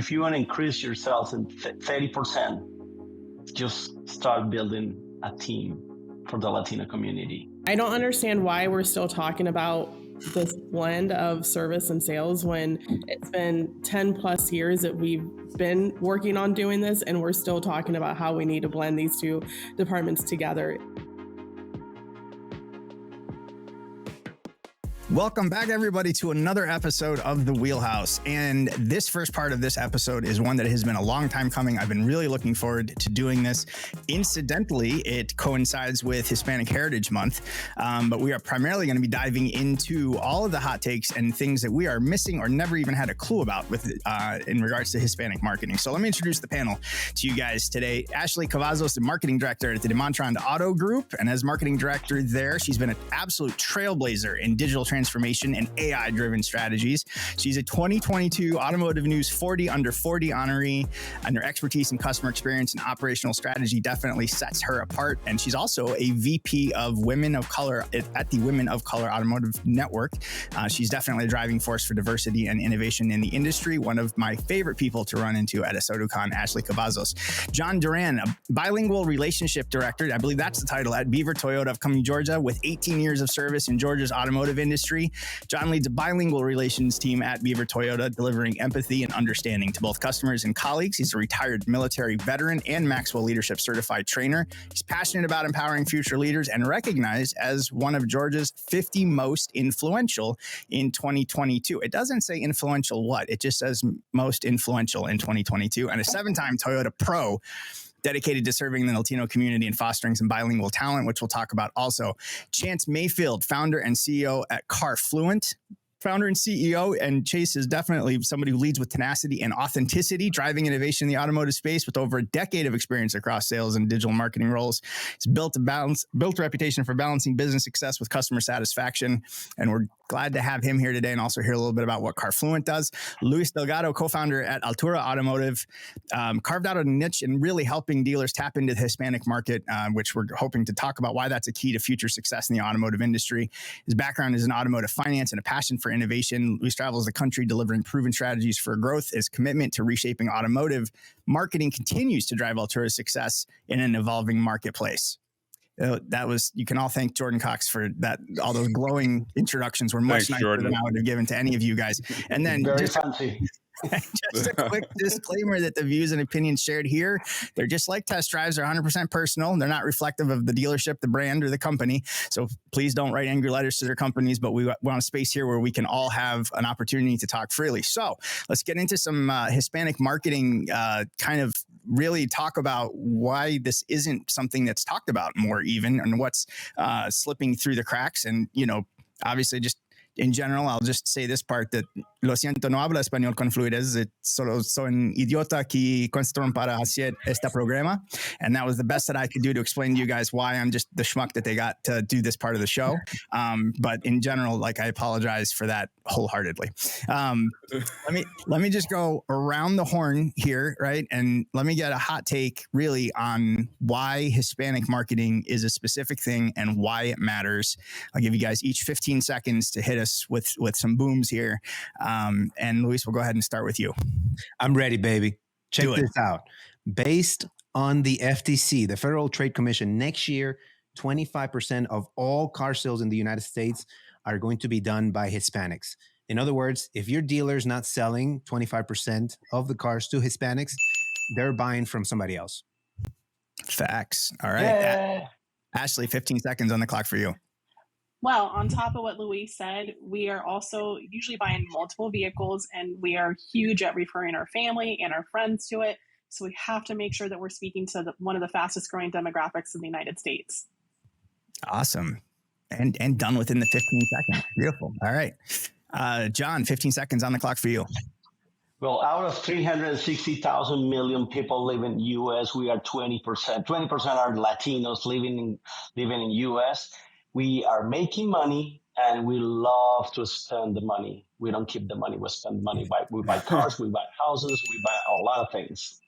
if you want to increase your sales in 30%, just start building a team for the Latino community. I don't understand why we're still talking about this blend of service and sales when it's been 10 plus years that we've been working on doing this, and we're still talking about how we need to blend these two departments together. Welcome back, everybody, to another episode of The Wheelhouse. And this first part of this episode is one that has been a long time coming. I've been really looking forward to doing this. Incidentally, it coincides with Hispanic Heritage Month, but we are primarily going to be diving into all of the hot takes and things that we are missing or never even had a clue about with in regards to Hispanic marketing. So let me introduce the panel to you guys today. Ashley Cavazos, the marketing director at the DeMontrond Auto Group. And as marketing director there, she's been an absolute trailblazer in digital transformation and AI-driven strategies. She's a 2022 Automotive News 40 Under 40 honoree, and her expertise in customer experience and operational strategy definitely sets her apart. And she's also a VP of Women of Color at the Women of Color Automotive Network. She's definitely a driving force for diversity and innovation in the industry. One of my favorite people to run into at ASOTU, Ashley Cavazos. John Duran, a bilingual relationship director, I believe that's the title, at Beaver Toyota of Cumming, Georgia, with 18 years of service in Georgia's automotive industry. John leads a bilingual relations team at Beaver Toyota, delivering empathy and understanding to both customers and colleagues. He's a retired military veteran and Maxwell Leadership Certified trainer. He's passionate about empowering future leaders and recognized as one of Georgia's 50 most influential in 2022. It doesn't say influential what, it just says most influential in 2022, and a 7-time Toyota Pro, dedicated to serving the Latino community and fostering some bilingual talent, which we'll talk about also. Chance Mayfield, founder and CEO at Carfluent. Founder and CEO, and Chase is definitely somebody who leads with tenacity and authenticity, driving innovation in the automotive space with over a decade of experience across sales and digital marketing roles. He's built a reputation for balancing business success with customer satisfaction, and we're glad to have him here today and also hear a little bit about what Carfluent does. Luis Delgado, co-founder at Altura Automotive, carved out a niche in really helping dealers tap into the Hispanic market, which we're hoping to talk about why that's a key to future success in the automotive industry. His background is in automotive finance and a passion for innovation. Luis travels the country delivering proven strategies for growth. His commitment to reshaping automotive marketing continues to drive Altura's success in an evolving marketplace. You can all thank Jordan Cox for that. All those glowing introductions were much nicer Jordan. Than I would have given to any of you guys. And then very fancy. Just a quick disclaimer that the views and opinions shared here, they're just like test drives, are 100% personal. They're not reflective of the dealership, the brand, or the company. So please don't write angry letters to their companies, but we want a space here where we can all have an opportunity to talk freely. So let's get into some Hispanic marketing, kind of really talk about why this isn't something that's talked about more even, and what's slipping through the cracks. And, obviously just in general, I'll just say this part, that lo siento, no hablo español con fluidez. Solo soy un idiota que construyeron para hacer este programa. And that was the best that I could do to explain to you guys why I'm just the schmuck that they got to do this part of the show. But in general, I apologize for that wholeheartedly. Let me just go around the horn here, right? And let me get a hot take really on why Hispanic marketing is a specific thing and why it matters. I'll give you guys each 15 seconds to hit us with some booms here. And Luis, we'll go ahead and start with you. I'm ready, baby. Check this out. Based on the FTC, the Federal Trade Commission, next year, 25% of all car sales in the United States are going to be done by Hispanics. In other words, if your dealer's not selling 25% of the cars to Hispanics, they're buying from somebody else. Facts. All right. Yeah. Ashley, 15 seconds on the clock for you. Well, on top of what Luis said, we are also usually buying multiple vehicles, and we are huge at referring our family and our friends to it. So we have to make sure that we're speaking to one of the fastest growing demographics in the United States. Awesome. And done within the 15 seconds. Beautiful. All right. John, 15 seconds on the clock for you. Well, out of 360,000 million people live in U.S., we are 20%. 20% are Latinos living in U.S. We are making money, and we love to spend the money. We don't keep the money. We spend money. We buy cars, we buy houses, we buy a lot of things.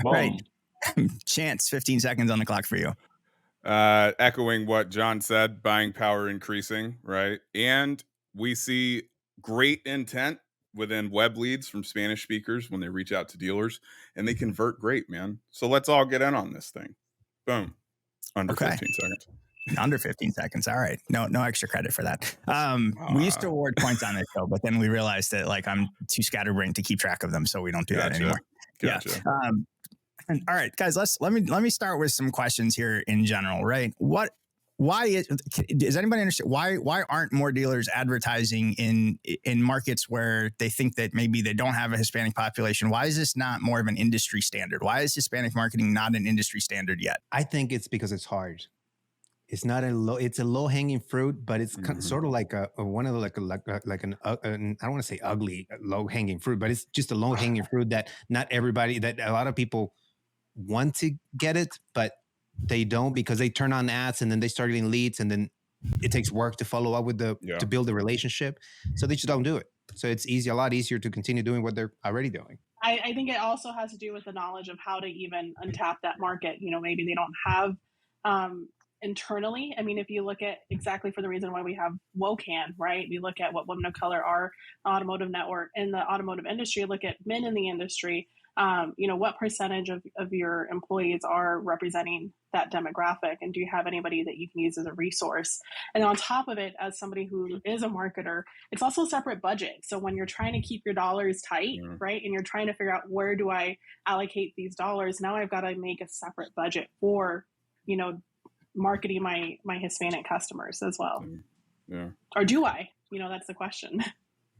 All right. Chance, 15 seconds on the clock for you. Echoing what John said, buying power increasing, right? And we see great intent, within web leads from Spanish speakers when they reach out to dealers, and they convert great, man. So let's all get in on this thing. Boom. Under 15 seconds. Under 15 seconds. All right. No extra credit for that. We used to award points on this show, but then we realized that like I'm too scatterbrained to keep track of them, so we don't do that anymore. Gotcha. Yeah. All right, guys, let me start with some questions here in general, right? Does anybody understand why aren't more dealers advertising in markets where they think that maybe they don't have a Hispanic population? Why is this not more of an industry standard? Why is Hispanic marketing not an industry standard yet? I think it's because it's hard. It's not it's a low hanging fruit, but it's sort of like I don't want to say ugly low hanging fruit, but it's just a low hanging fruit that not everybody, that a lot of people want to get it, but they don't, because they turn on ads and then they start getting leads, and then it takes work to follow up with to build a relationship. So they just don't do it. So it's a lot easier to continue doing what they're already doing. I think it also has to do with the knowledge of how to even untap that market. Maybe they don't have internally. I mean, if you look at exactly for the reason why we have WOCAN, right? We look at what women of color are, automotive network in the automotive industry, look at men in the industry. What percentage of your employees are representing that demographic, and do you have anybody that you can use as a resource? And on top of it, as somebody who is a marketer, it's also a separate budget. So when you're trying to keep your dollars tight, right, and you're trying to figure out where do I allocate these dollars, now I've got to make a separate budget for, marketing my Hispanic customers as well. Yeah. Or do I? That's the question.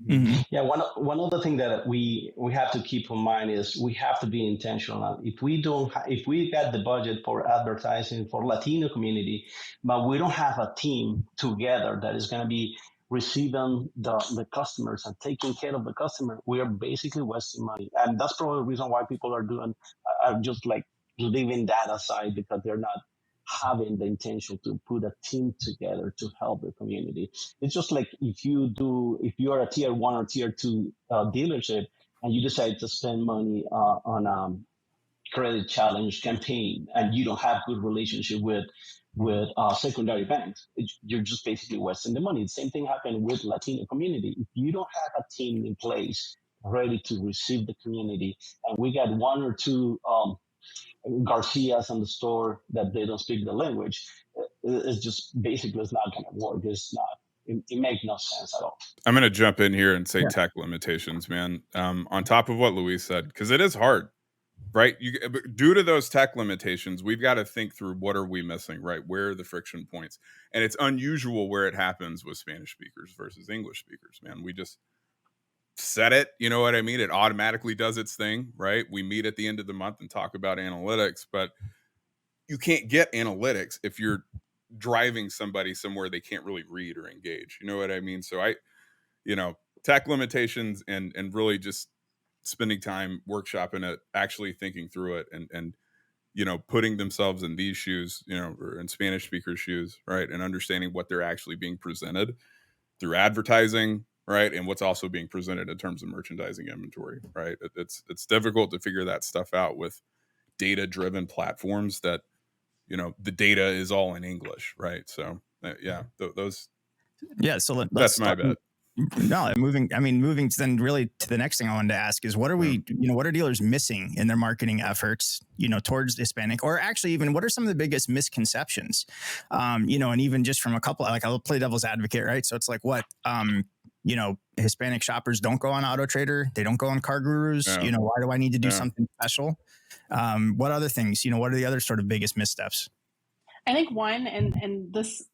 Mm-hmm. Yeah, one of the things that we have to keep in mind is we have to be intentional. If we got the budget for advertising for Latino community, but we don't have a team together that is going to be receiving the customers and taking care of the customer, we are basically wasting money. And that's probably the reason why people are just like leaving that aside, because they're not having the intention to put a team together to help the community. It's just like if you are a tier 1 or tier 2 dealership and you decide to spend money on credit challenge campaign and you don't have good relationship with secondary banks, you're just basically wasting the money. The same thing happened with Latino community. If you don't have a team in place ready to receive the community, and we got one or two Garcias on the store that they don't speak the language, it's just basically it's not going to work. It makes no sense at all. I'm going to jump in here and say tech limitations, man. On top of what Luis said, because it is hard, right? Due to those tech limitations, we've got to think through what are we missing, right? Where are the friction points? And it's unusual where it happens with Spanish speakers versus English speakers, man. We just set it, you know what I mean? It automatically does its thing, right? We meet at the end of the month and talk about analytics, but you can't get analytics if you're driving somebody somewhere they can't really read or engage. You know what I mean? So tech limitations and really just spending time workshopping it, actually thinking through it and putting themselves in these shoes, or in Spanish speakers' shoes, right? And understanding what they're actually being presented through advertising, right? And what's also being presented in terms of merchandising inventory, right? It's difficult to figure that stuff out with data-driven platforms that, the data is all in English, right? So those. Yeah. So that's my bet. No, moving to then really to the next thing I wanted to ask is what are dealers missing in their marketing efforts, towards Hispanic, or actually even what are some of the biggest misconceptions, and even just from a couple, like I'll play devil's advocate, right? So it's like Hispanic shoppers don't go on Auto Trader. They don't go on Car Gurus. Why do I need to do something special? What other things, what are the other sort of biggest missteps? I think one, and this,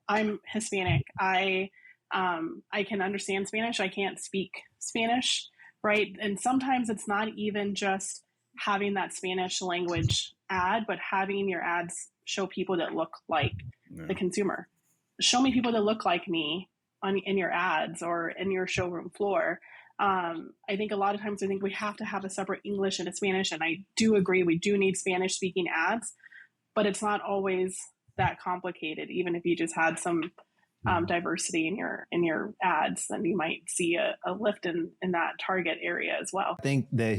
I'm Hispanic. I can understand Spanish. I can't speak Spanish, right? And sometimes it's not even just having that Spanish language ad, but having your ads show people that look like the consumer. Show me people that look like me in your ads or in your showroom floor. I think a lot of times we have to have a separate English and a Spanish, and I do agree we do need Spanish speaking ads, but it's not always that complicated. Even if you just had some diversity in your ads, then you might see a lift in that target area as well. I think that,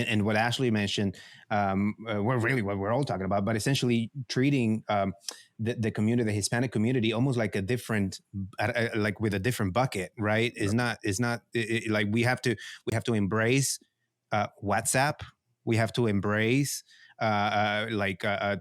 and what Ashley mentioned, we're really what we're all talking about, but essentially treating the community, the Hispanic community, almost like a different, like with a different bucket, right? Is not like we have to embrace WhatsApp. We have to embrace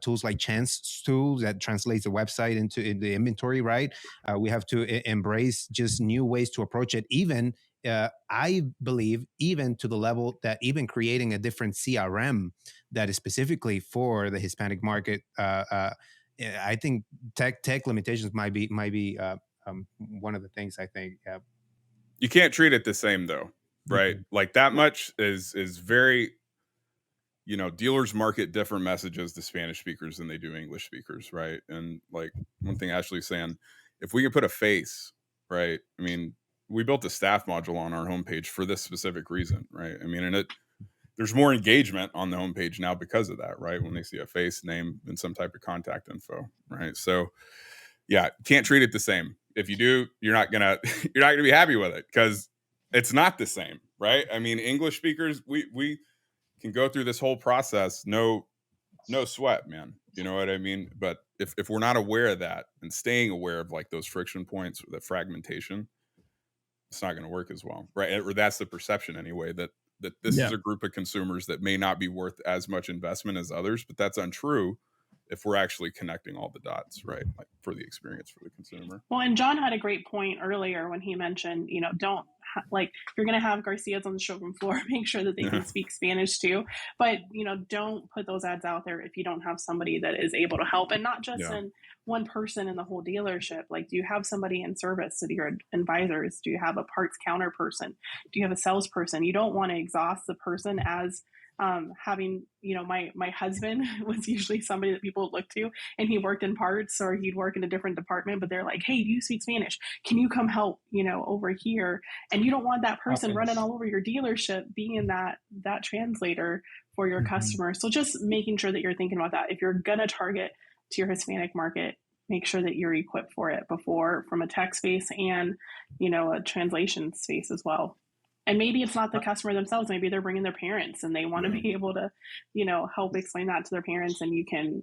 tools like Chance tools that translates the website into the inventory, right? We have to embrace just new ways to approach it. Even I believe even to the level that even creating a different CRM that is specifically for the Hispanic market. I think tech limitations might be one of the things I think. You can't treat it the same though, right? Mhm. Like that much is very, dealers market different messages to Spanish speakers than they do English speakers, right? And like one thing Ashley's saying, if we could put a face, right? I mean, we built a staff module on our homepage for this specific reason, right? I mean, and there's more engagement on the homepage now because of that, right? When they see a face, name, and some type of contact info, right? So yeah, can't treat it the same. If you do, you're not gonna be happy with it because it's not the same, right? I mean, English speakers, we can go through this whole process, no sweat, man. You know what I mean? But if we're not aware of that and staying aware of like those friction points, the fragmentation, it's not going to work as well, right? Or that's the perception anyway, that this is a group of consumers that may not be worth as much investment as others, but that's untrue if we're actually connecting all the dots, right? Like for the experience for the consumer. Well, and John had a great point earlier when he mentioned, don't like, you're going to have Garcias on the showroom floor, make sure that they can speak Spanish too. But, don't put those ads out there if you don't have somebody that is able to help, and not just in one person in the whole dealership. Like, do you have somebody in service? Do your advisors? Do you have a parts counter person? Do you have a salesperson? You don't want to exhaust the person as having, my husband was usually somebody that people look to, and he worked in parts or he'd work in a different department, but they're like, hey, do you speak Spanish? Can you come help, over here? And you don't want that person running all over your dealership being that translator for your customer. So just making sure that you're thinking about that. If you're going to target to your Hispanic market, make sure that you're equipped for it before, from a tech space and, a translation space as well. And maybe it's not the customer themselves. Maybe they're bringing their parents and they want to be able to, help explain that to their parents, and you can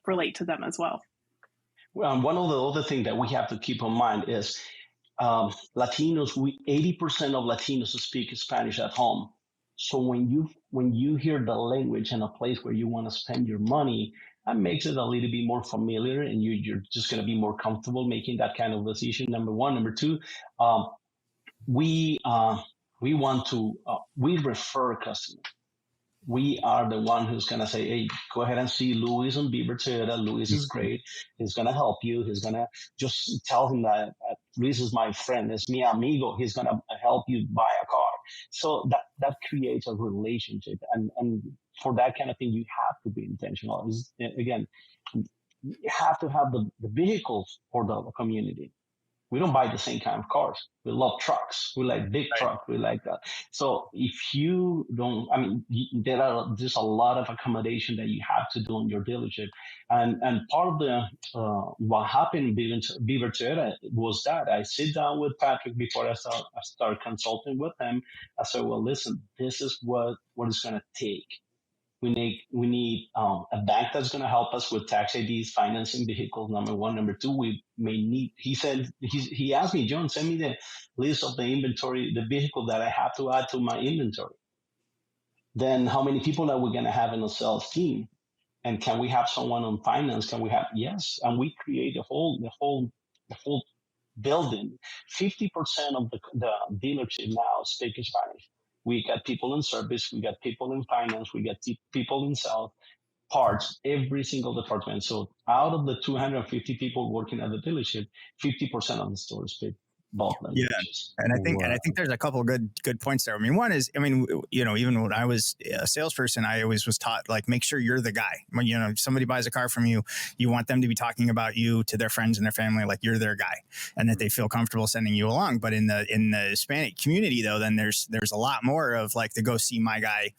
relate to them as well. Well, one of the other things that we have to keep in mind is Latinos. 80% of Latinos speak Spanish at home. So when you hear the language in a place where you want to spend your money, that makes it a little bit more familiar, and you're just going to be more comfortable making that kind of decision. Number one. Number two, we want to we refer customers. We are the one who's going to say, hey, go ahead and see Luis on Beaver Toyota. Luis is great. He's going to help you. He's going to just tell him that Luis is my friend. It's mi amigo. He's going to help you buy a car. So that creates a relationship. And for that kind of thing, you have to be intentional. Again, you have to have the vehicles for the community. We don't buy the same kind of cars. We love trucks. We like big trucks. We like that. So if you don't, there's a lot of accommodation that you have to do in your dealership. And part of the, what happened in Beaver Toyota was that I sit down with Patrick before I start consulting with him. I said, well, listen, this is what it's going to take. We need a bank that's going to help us with tax IDs, financing vehicles. Number one. Number two, we may need. He said he asked me, John, send me the list of the inventory, the vehicle that I have to add to my inventory. Then how many people are we going to have in the sales team? And can we have someone on finance? Can we have yes? And we create the whole building. 50% of the dealership now speak Spanish. We got people in service, we got people in finance, we got people in sales, parts, every single department. So out of the 250 people working at the dealership, 50% of the stores speak both Yeah. languages. And I think there's a couple of good points there. I mean, one is, even when I was a salesperson, I always was taught, like, make sure you're the guy. When, somebody buys a car from you, you want them to be talking about you to their friends and their family, like you're their guy, and that they feel comfortable sending you along. But in the Hispanic community, though, then there's a lot more of like the go see my guy.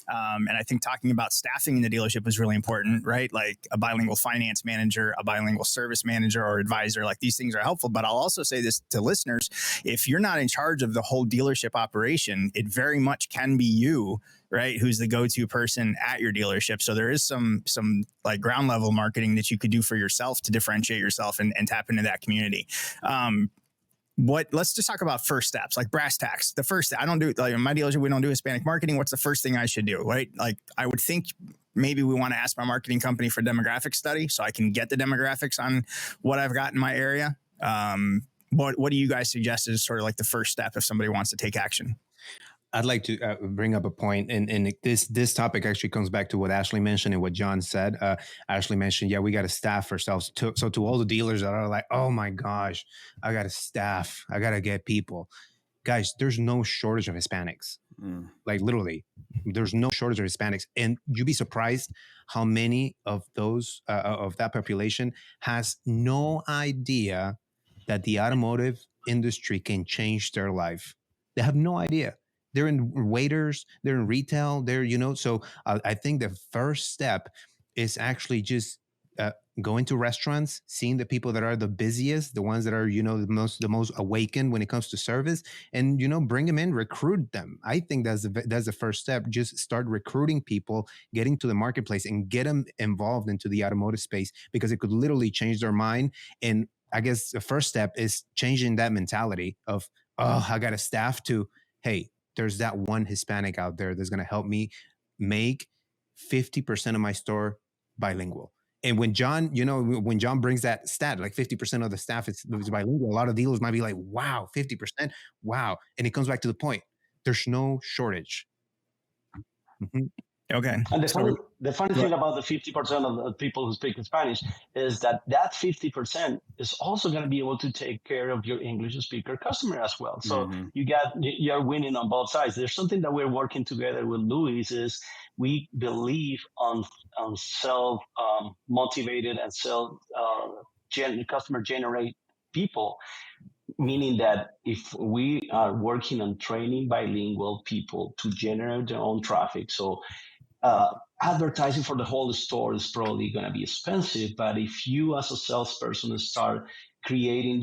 And I think talking about staffing in the dealership is really important, right? Like a bilingual finance manager, a bilingual service manager or advisor, like these things are helpful. But I'll also say this to listeners: if you're not in charge of the whole dealership operation, it very much can be you, right, who's the go-to person at your dealership. So there is some like ground level marketing that you could do for yourself to differentiate yourself and tap into that community. Let's just talk about first steps, like brass tacks. The first, I don't do, like in my dealership, we don't do Hispanic marketing. What's the first thing I should do, right? Like I would think maybe we want to ask my marketing company for demographic study so I can get the demographics on what I've got in my area. What do you guys suggest is sort of like the first step if somebody wants to take action? I'd like to bring up a point, and this topic actually comes back to what Ashley mentioned and what John said. Ashley mentioned, we got to staff ourselves. So to all the dealers that are like, oh my gosh, I got to staff, I got to get people. Guys, there's no shortage of Hispanics. Like literally, there's no shortage of Hispanics, and you'd be surprised how many of those of that population has no idea that the automotive industry can change their life. They have no idea. They're in waiters, they're in retail, so I think the first step is actually just going to restaurants, seeing the people that are the busiest, the ones that are, the most awakened when it comes to service, and, bring them in, recruit them. I think that's the first step. Just start recruiting people, getting to the marketplace and get them involved into the automotive space, because it could literally change their mind. And I guess the first step is changing that mentality of, oh, I got a staff, to, hey, there's that one Hispanic out there that's going to help me make 50% of my store bilingual. And when John brings that stat, like 50% of the staff is bilingual, a lot of dealers might be like, wow, 50%, wow. And it comes back to the point. There's no shortage. Mm-hmm. Okay. And the funny thing about the 50% of the people who speak Spanish is that 50% is also going to be able to take care of your English speaker customer as well. So you're winning on both sides. There's something that we're working together with Luis is we believe on self motivated and customer generate people. Meaning that if we are working on training bilingual people to generate their own traffic, so advertising for the whole store is probably going to be expensive. But if you as a salesperson start creating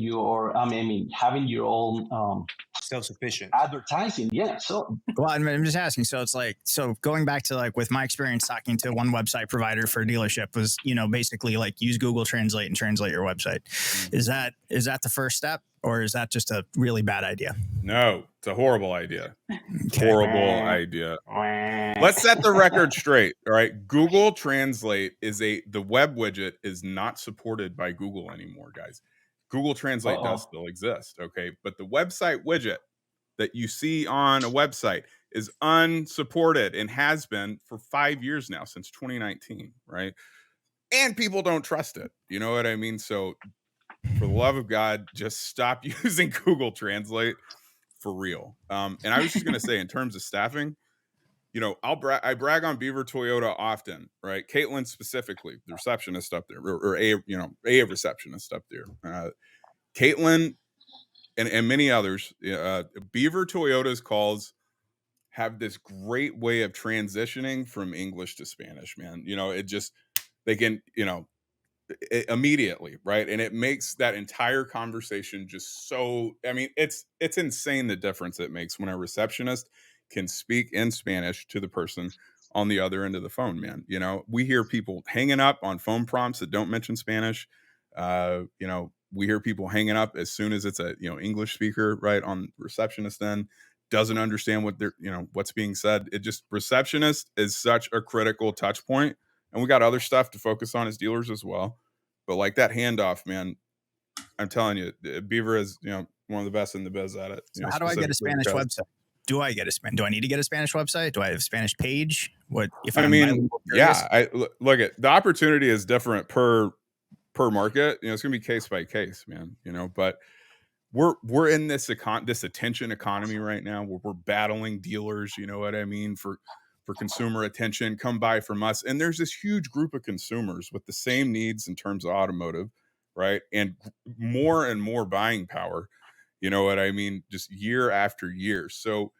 having your own self-sufficient advertising, so well, I'm just asking. So it's like, going back to like with my experience talking to one website provider for a dealership was, basically like use Google Translate and translate your website. Is that the first step, or is that just a really bad idea? No, it's a horrible idea. Horrible idea. Let's set the record straight. All right. Google Translate the web widget is not supported by Google anymore, guys. Google Translate does still exist. Okay. But the website widget that you see on a website is unsupported and has been for 5 years now, since 2019. Right. And people don't trust it. You know what I mean? So for the love of God, just stop using Google Translate for real. And I was just going to say, in terms of staffing, I brag on Beaver Toyota often, right? Caitlin specifically, the receptionist up there, or a receptionist up there. Caitlin and many others, Beaver Toyota's calls have this great way of transitioning from English to Spanish, man. They can, immediately, right? And it makes that entire conversation just so, it's insane the difference it makes when a receptionist can speak in Spanish to the person on the other end of the phone, man. We hear people hanging up on phone prompts that don't mention Spanish. We hear people hanging up as soon as it's a, English speaker, right, on receptionist end, doesn't understand what they're, what's being said. Receptionist is such a critical touch point. And we got other stuff to focus on as dealers as well. But like that handoff, man, I'm telling you, Beaver is, one of the best in the biz at it. So how do I get a Spanish website? Do I need to get a Spanish website? Do I have a Spanish page? What if look at the opportunity is different per market. It's going to be case by case, man, but we're in this attention economy right now where we're battling dealers, you know what I mean, for consumer attention. Come buy from us. And there's this huge group of consumers with the same needs in terms of automotive, right? And more and more buying power, you know what I mean, just year after year. So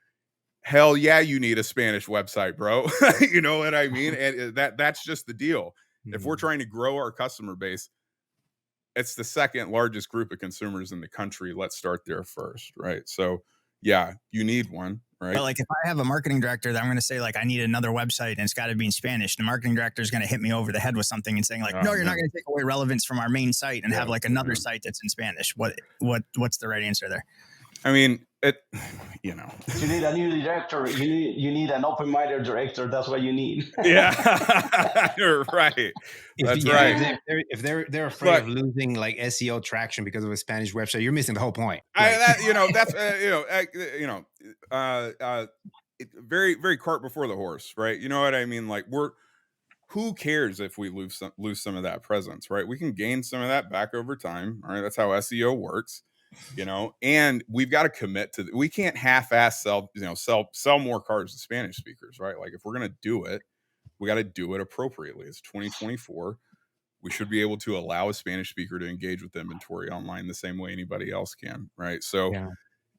hell yeah, you need a Spanish website, bro. You know what I mean? And that's just the deal. If we're trying to grow our customer base, it's the second largest group of consumers in the country. Let's start there first, right? So yeah, you need one, right? But like if I have a marketing director that I'm going to say like I need another website and it's got to be in Spanish, the marketing director is going to hit me over the head with something and saying like, no, you're not going to take away relevance from our main site and have like another site that's in Spanish. What's the right answer there? I mean, you know, you need a new director. You need an open-minded director. That's what you need. Yeah, you're right. That's right. If they're afraid of losing like SEO traction because of a Spanish website, you're missing the whole point. Very, very cart before the horse, right? You know what I mean? Like who cares if we lose some of that presence, right? We can gain some of that back over time. All right, that's how SEO works. You know, and we've got to commit to we can't half-ass sell more cars to Spanish speakers, right? Like if we're going to do it, we got to do it appropriately. It's 2024. We should be able to allow a Spanish speaker to engage with inventory online the same way anybody else can, right? So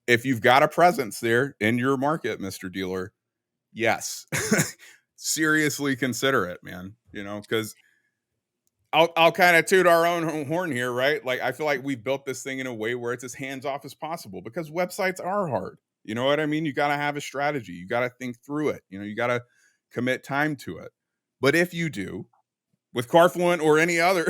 if you've got a presence there in your market, Mr. Dealer, yes, seriously consider it, man. You know, because I'll kind of toot our own horn here, right? Like I feel like we built this thing in a way where it's as hands off as possible because websites are hard. You know what I mean? You got to have a strategy. You got to think through it. You know, you got to commit time to it. But if you do, with Carfluent or any other,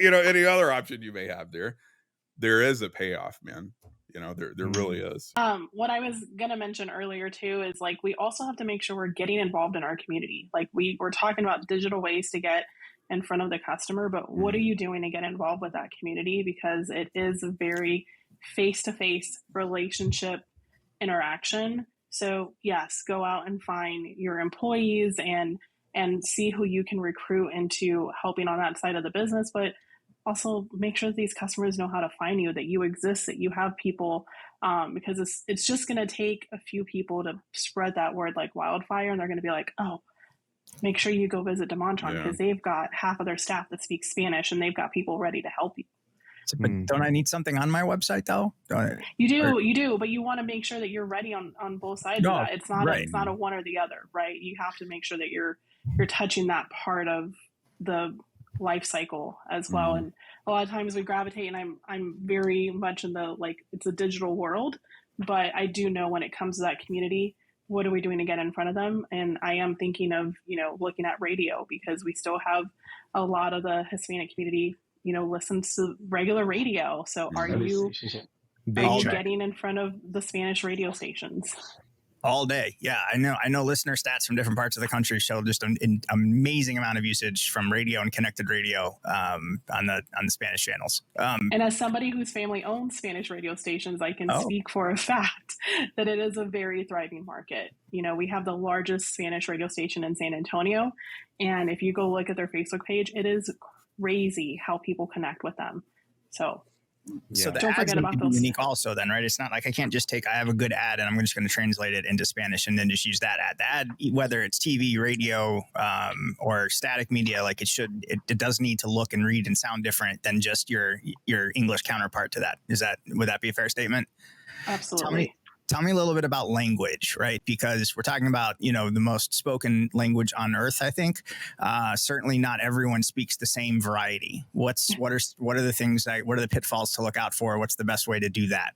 any other option you may have there is a payoff, man. You know, there really is. What I was going to mention earlier too is like we also have to make sure we're getting involved in our community. Like we're talking about digital ways to get in front of the customer, but what are you doing to get involved with that community? Because it is a very face-to-face relationship interaction. So yes, go out and find your employees and see who you can recruit into helping on that side of the business, but also make sure that these customers know how to find you, that you exist, that you have people, because it's just going to take a few people to spread that word like wildfire, and they're going to be like, oh, make sure you go visit DeMontron because they've got half of their staff that speaks Spanish and they've got people ready to help you. But don't I need something on my website though? You do, but you want to make sure that you're ready on both sides of that. It's not a one or the other, right? You have to make sure that you're touching that part of the life cycle as well. And a lot of times we gravitate, and I'm very much in the like it's a digital world, but I do know when it comes to that community, what are we doing to get in front of them? And I am thinking of, looking at radio because we still have a lot of the Hispanic community, listens to regular radio. So are you getting in front of the Spanish radio stations? All day. Yeah, I know listener stats from different parts of the country show just an amazing amount of usage from radio and connected radio on the Spanish channels. And as somebody whose family owns Spanish radio stations, I can speak for a fact that it is a very thriving market. We have the largest Spanish radio station in San Antonio. And if you go look at their Facebook page, it is crazy how people connect with them. So the don't forget about those. Unique also then, right? It's not like I can't just I have a good ad and I'm just going to translate it into Spanish and then just use that ad. The ad, whether it's TV, radio, or static media, like it does need to look and read and sound different than just your English counterpart to that. Would that be a fair statement? Absolutely. Tell me a little bit about language, right? Because we're talking about, the most spoken language on earth, I think. Certainly not everyone speaks the same variety. What are the things what are the pitfalls to look out for? What's the best way to do that?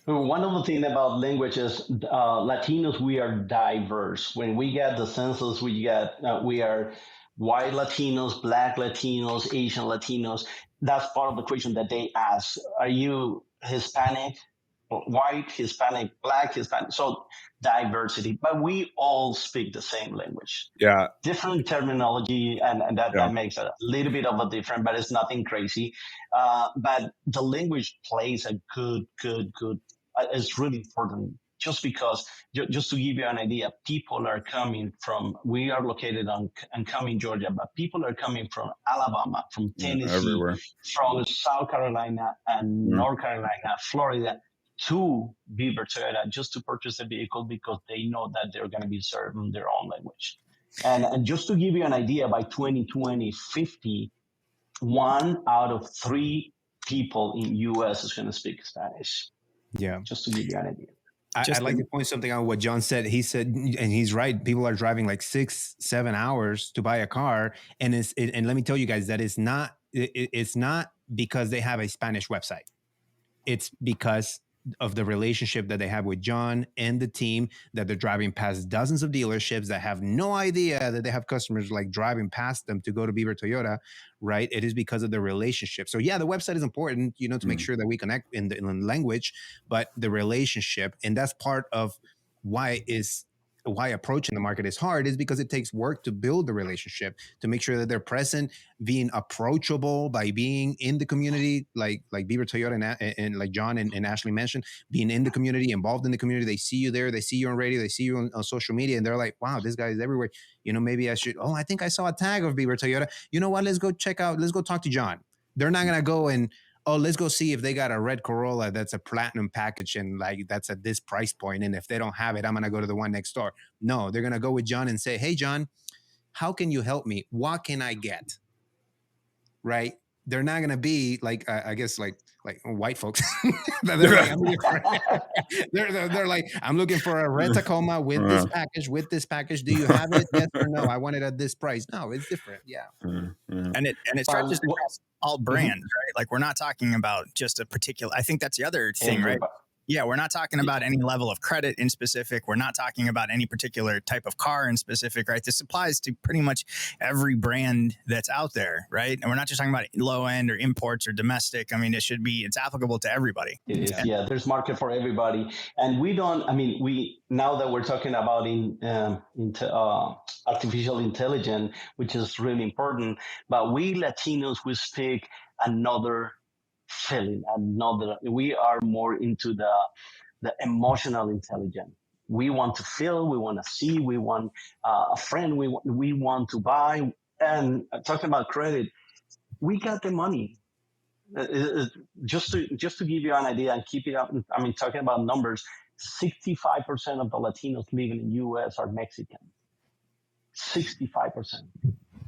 One of the things about language is Latinos, we are diverse. When we get the census, we are white Latinos, black Latinos, Asian Latinos. That's part of the question that they ask. Are you Hispanic? White, Hispanic, black, Hispanic, so diversity, but we all speak the same language. Yeah. Different terminology, and that makes a little bit of a difference, but it's nothing crazy. But the language plays a good, it's really important just because, just to give you an idea, people are coming from, we are located in Cumming, Georgia, but people are coming from Alabama, from Tennessee, everywhere. from South Carolina and North Carolina, Florida, to Beaver Toyota just to purchase a vehicle because they know that they're going to be served in their own language. And just to give you an idea, by 2020, 1 out of 3 people in U.S. is going to speak Spanish. Yeah. Just to give you an idea. I'd like to point something out what John said. He said, and he's right, people are driving like 6-7 hours to buy a car. And and let me tell you guys that it's not because they have a Spanish website. It's because of the relationship that they have with John and the team, that they're driving past dozens of dealerships that have no idea that they have customers like driving past them to go to Beaver Toyota, right? It is because of the relationship. So yeah, the website is important, to make sure that we connect in the language, but the relationship, and that's part of why approaching the market is hard, is because it takes work to build the relationship, to make sure that they're present, being approachable by being in the community, like Beaver Toyota and like John and Ashley mentioned, being in the community, involved in the community. They see you there, they see you on radio, they see you on social media, and they're like, wow, this guy is everywhere. Maybe I should, I think I saw a tag of Beaver Toyota. You know what? Let's go talk to John. They're not going to go and, let's go see if they got a red Corolla that's a platinum package and like that's at this price point. And if they don't have it, I'm going to go to the one next door. No, they're going to go with John and say, hey, John, how can you help me? What can I get? Right? They're not going to be like, I guess like white folks. They're like, I'm looking for a red Tacoma with this package. Do you have it? Yes or no? I want it at this price. No, it's different. Yeah. And it stretches across all brands, right? Like we're not talking about just a particular, I think that's the other thing, right? Yeah, we're not talking about any level of credit in specific. We're not talking about any particular type of car in specific, right? This applies to pretty much every brand that's out there, right? And we're not just talking about low end or imports or domestic. I mean, it's applicable to everybody. It is, yeah. There's market for everybody, and now that we're talking about artificial intelligence, which is really important, but we Latinos, we speak another feeling, we are more into the emotional intelligence. We want to feel, we want to see, we want a friend, we want to buy. And talking about credit, we got the money. Just to give you an idea and keep it up, talking about numbers, 65% of the Latinos living in the U.S. are Mexican. 65%.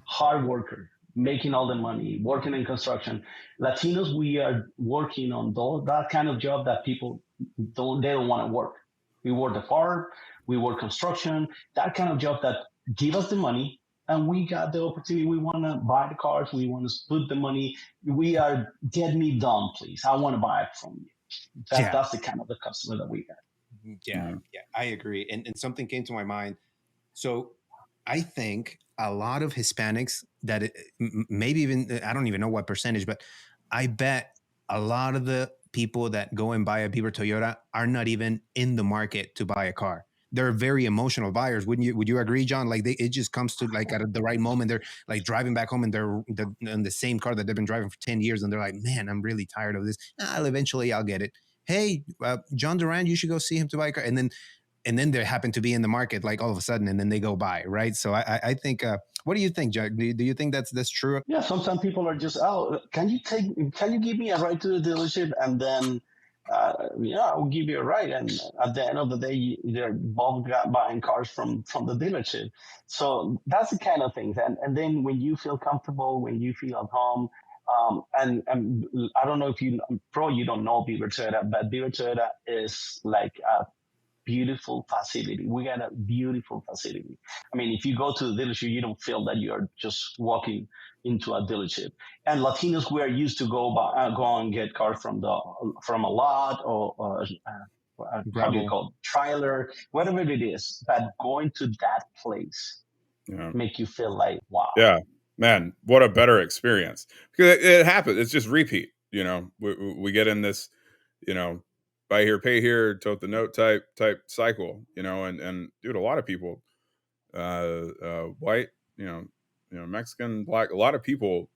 Hard worker, making all the money, working in construction. Latinos, we are working on that kind of job that people don't want to work. We work the farm, we work construction, that kind of job that give us the money, and we got the opportunity. We want to buy the cars, we want to split the money. We are, get me done, please. I want to buy it from you. That's the kind of the customer that we got. Yeah, I agree. And something came to my mind. So I think a lot of Hispanics that maybe even, I don't even know what percentage, but I bet a lot of the people that go and buy a Beaver Toyota are not even in the market to buy a car. They're very emotional buyers. Would you agree, John? Like it just comes to like at the right moment. They're like driving back home and they're in the same car that they've been driving for 10 years. And they're like, man, I'm really tired of this. Eventually I'll get it. Hey, John Duran, you should go see him to buy a car. And then they happen to be in the market like all of a sudden, and then they go buy, right? So I think, what do you think, Jack? Do you think that's true? Yeah, sometimes people are just, can you give me a ride to the dealership? And then, I'll give you a ride. And at the end of the day, they're both buying cars from the dealership. So that's the kind of things. And then when you feel comfortable, when you feel at home, and I don't know if you don't know Beaver Toyota, but Beaver Toyota is like a beautiful facility. We got a beautiful facility. I mean, if you go to the dealership, you don't feel that you're just walking into a dealership. And Latinos, we are used to go and get cars from a lot or how do you call it? Trailer, whatever it is. But going to that place make you feel like, wow. Yeah, man, what a better experience. Because it happens. It's just repeat. We get in this, buy here, pay here, tote the note type cycle, and dude, a lot of people, white, Mexican, Black, a lot of people,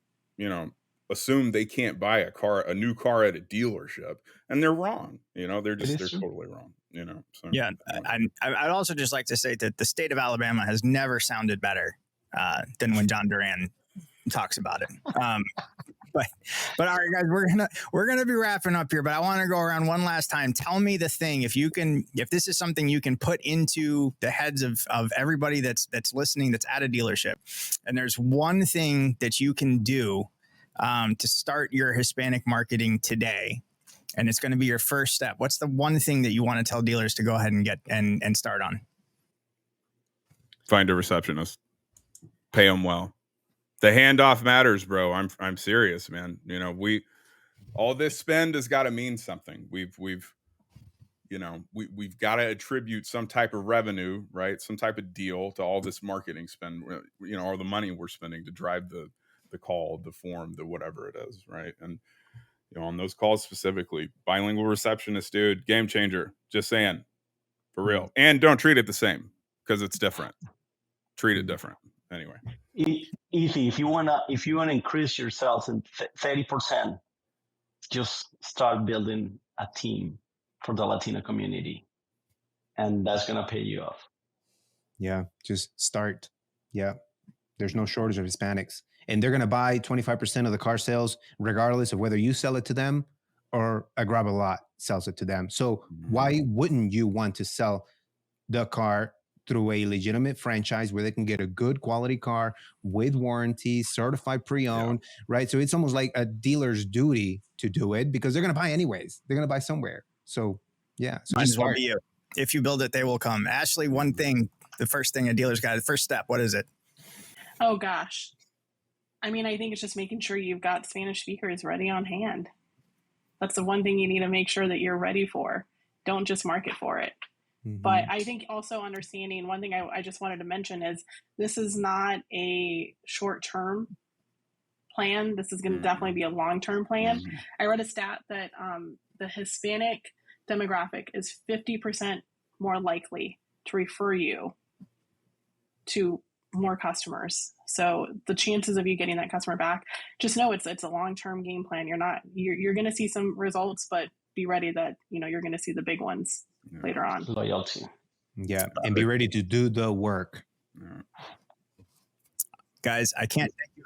assume they can't buy a new car at a dealership, and they're wrong. They're totally wrong. you know. So, yeah, I'd also just like to say that the state of Alabama has never sounded better than when John Duran talks about it. But all right, guys, we're gonna be wrapping up here. But I want to go around one last time. Tell me the thing, if this is something you can put into the heads of everybody that's listening, that's at a dealership, and there's one thing that you can do to start your Hispanic marketing today, and it's going to be your first step. What's the one thing that you want to tell dealers to go ahead and get and start on? Find a receptionist, pay them well. The handoff matters, bro. I'm serious, man. You know, all this spend has got to mean something. We've got to attribute some type of revenue, right? Some type of deal to all this marketing spend, you know, all the money we're spending to drive the call, the form, the whatever it is, right? And you know, on those calls specifically, bilingual receptionist, dude, game changer. Just saying, for real. And don't treat it the same because it's different. Treat it different. Anyway. Easy. If you wanna increase your sales in 30%, just start building a team for the Latino community, and that's gonna pay you off. Yeah, just start. Yeah, there's no shortage of Hispanics, and they're gonna buy 25% of the car sales, regardless of whether you sell it to them or a grab a lot sells it to them. So why wouldn't you want to sell the car through a legitimate franchise where they can get a good quality car with warranty, certified pre-owned, right? So it's almost like a dealer's duty to do it because they're going to buy anyways. They're going to buy somewhere. So yeah. So Might just as well start. be you. If you build it, they will come. Ashley, one thing, the first thing a dealer's got, the first step, what is it? Oh gosh. I mean, I think it's just making sure you've got Spanish speakers ready on hand. That's the one thing you need to make sure that you're ready for. Don't just market for it. But I think also understanding, one thing I just wanted to mention is this is not a short-term plan. This is going to definitely be a long-term plan. I read a stat that the Hispanic demographic is 50% more likely to refer you to more customers. So the chances of you getting that customer back, just know it's a long-term game plan. You're going to see some results, but be ready that, you know, you're going to see the big ones later on. Loyalty. Yeah. And be ready to do the work. Guys, I can't thank you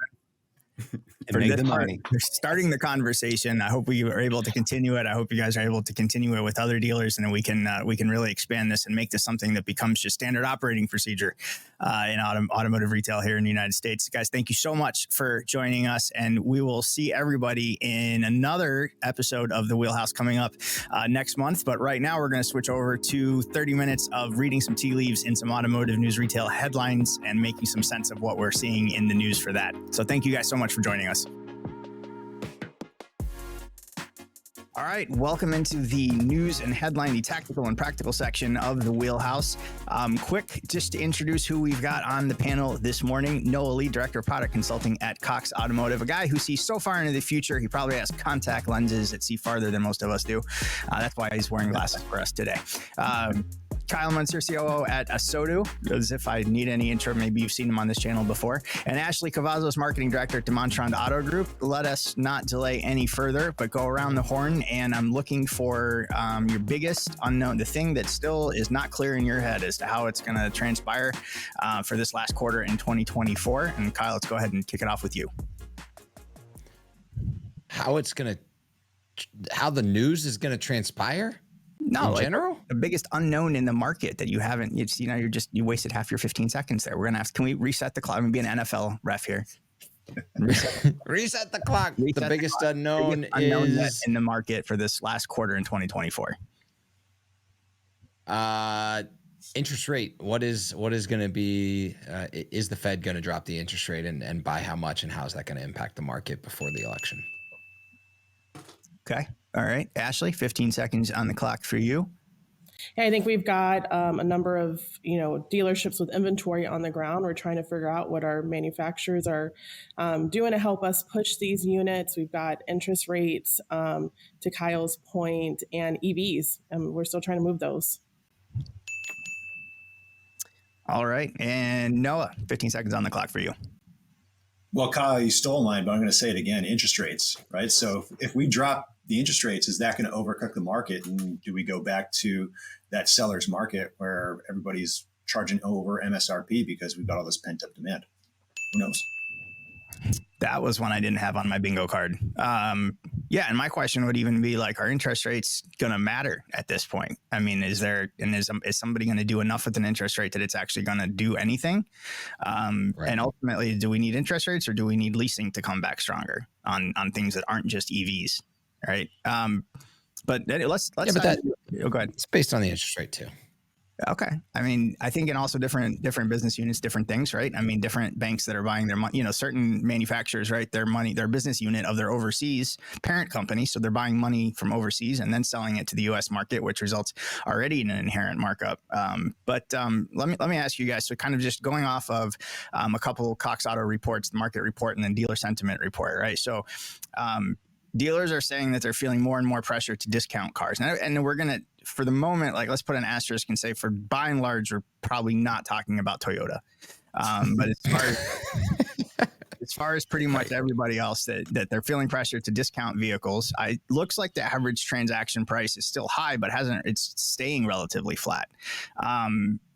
And make the money. We're starting the conversation. I hope we were able to continue it. I hope you guys are able to continue it with other dealers, and then we can really expand this and make this something that becomes just standard operating procedure in automotive retail here in the United States. Guys, thank you so much for joining us, and we will see everybody in another episode of the Wheelhouse coming up next month. But right now, we're going to switch over to 30 minutes of reading some tea leaves in some automotive news retail headlines and making some sense of what we're seeing in the news for that. So thank you guys so much for joining us. All right, welcome into the news and headline, the tactical and practical section of the Wheelhouse. Quick, just to introduce who we've got on the panel this morning. Noah Lee, Director of Product Consulting at Cox Automotive, a guy who sees so far into the future, he probably has contact lenses that see farther than most of us do. That's why he's wearing glasses for us today. Kyle Munster, COO at ASOTU, as if I need any intro, maybe you've seen him on this channel before. And Ashley Cavazos, Marketing Director at DeMontrond Auto Group. Let us not delay any further, but go around the horn, and I'm looking for your biggest unknown, the thing that still is not clear in your head as to how it's going to transpire for this last quarter in 2024. And Kyle, let's go ahead and kick it off with you. How the news is going to transpire? No, in general, the biggest unknown in the market that you haven't, you wasted half your 15 seconds there. We're going to can we reset the clock? I'm going to be an NFL ref here. Reset the clock. The biggest unknown is in the market for this last quarter in 2024. Interest rate. What is going to be, is the Fed going to drop the interest rate and by how much, and how is that going to impact the market before the election? Okay. All right. Ashley, 15 seconds on the clock for you. Yeah, I think we've got a number of, dealerships with inventory on the ground. We're trying to figure out what our manufacturers are doing to help us push these units. We've got interest rates, to Kyle's point, and EVs, and we're still trying to move those. All right. And Noah, 15 seconds on the clock for you. Well, Kyle, you stole mine, but I'm going to say it again. Interest rates, right? So if we drop the interest rates, is that going to overcook the market? And do we go back to that seller's market where everybody's charging over MSRP because we've got all this pent up demand? Who knows? That was one I didn't have on my bingo card. Yeah, and my question would even be like, are interest rates going to matter at this point? I mean, is somebody going to do enough with an interest rate that it's actually going to do anything? Right. And ultimately, do we need interest rates or do we need leasing to come back stronger on things that aren't just EVs, right? But let's Yeah, but that go ahead. It's based on the interest rate too. Okay. I mean, I think, and also different business units, different things, right? I mean, different banks that are buying their money, certain manufacturers, right? Their business unit of their overseas parent company. So they're buying money from overseas and then selling it to the US market, which results already in an inherent markup. But let me ask you guys, so kind of just going off of a couple of Cox Auto reports, the market report and then dealer sentiment report, right? So, dealers are saying that they're feeling more and more pressure to discount cars. And we're going to, for the moment, like, let's put an asterisk and say, for by and large, we're probably not talking about Toyota. But as far as pretty much everybody else that they're feeling pressure to discount vehicles, looks like the average transaction price is still high, but it's staying relatively flat.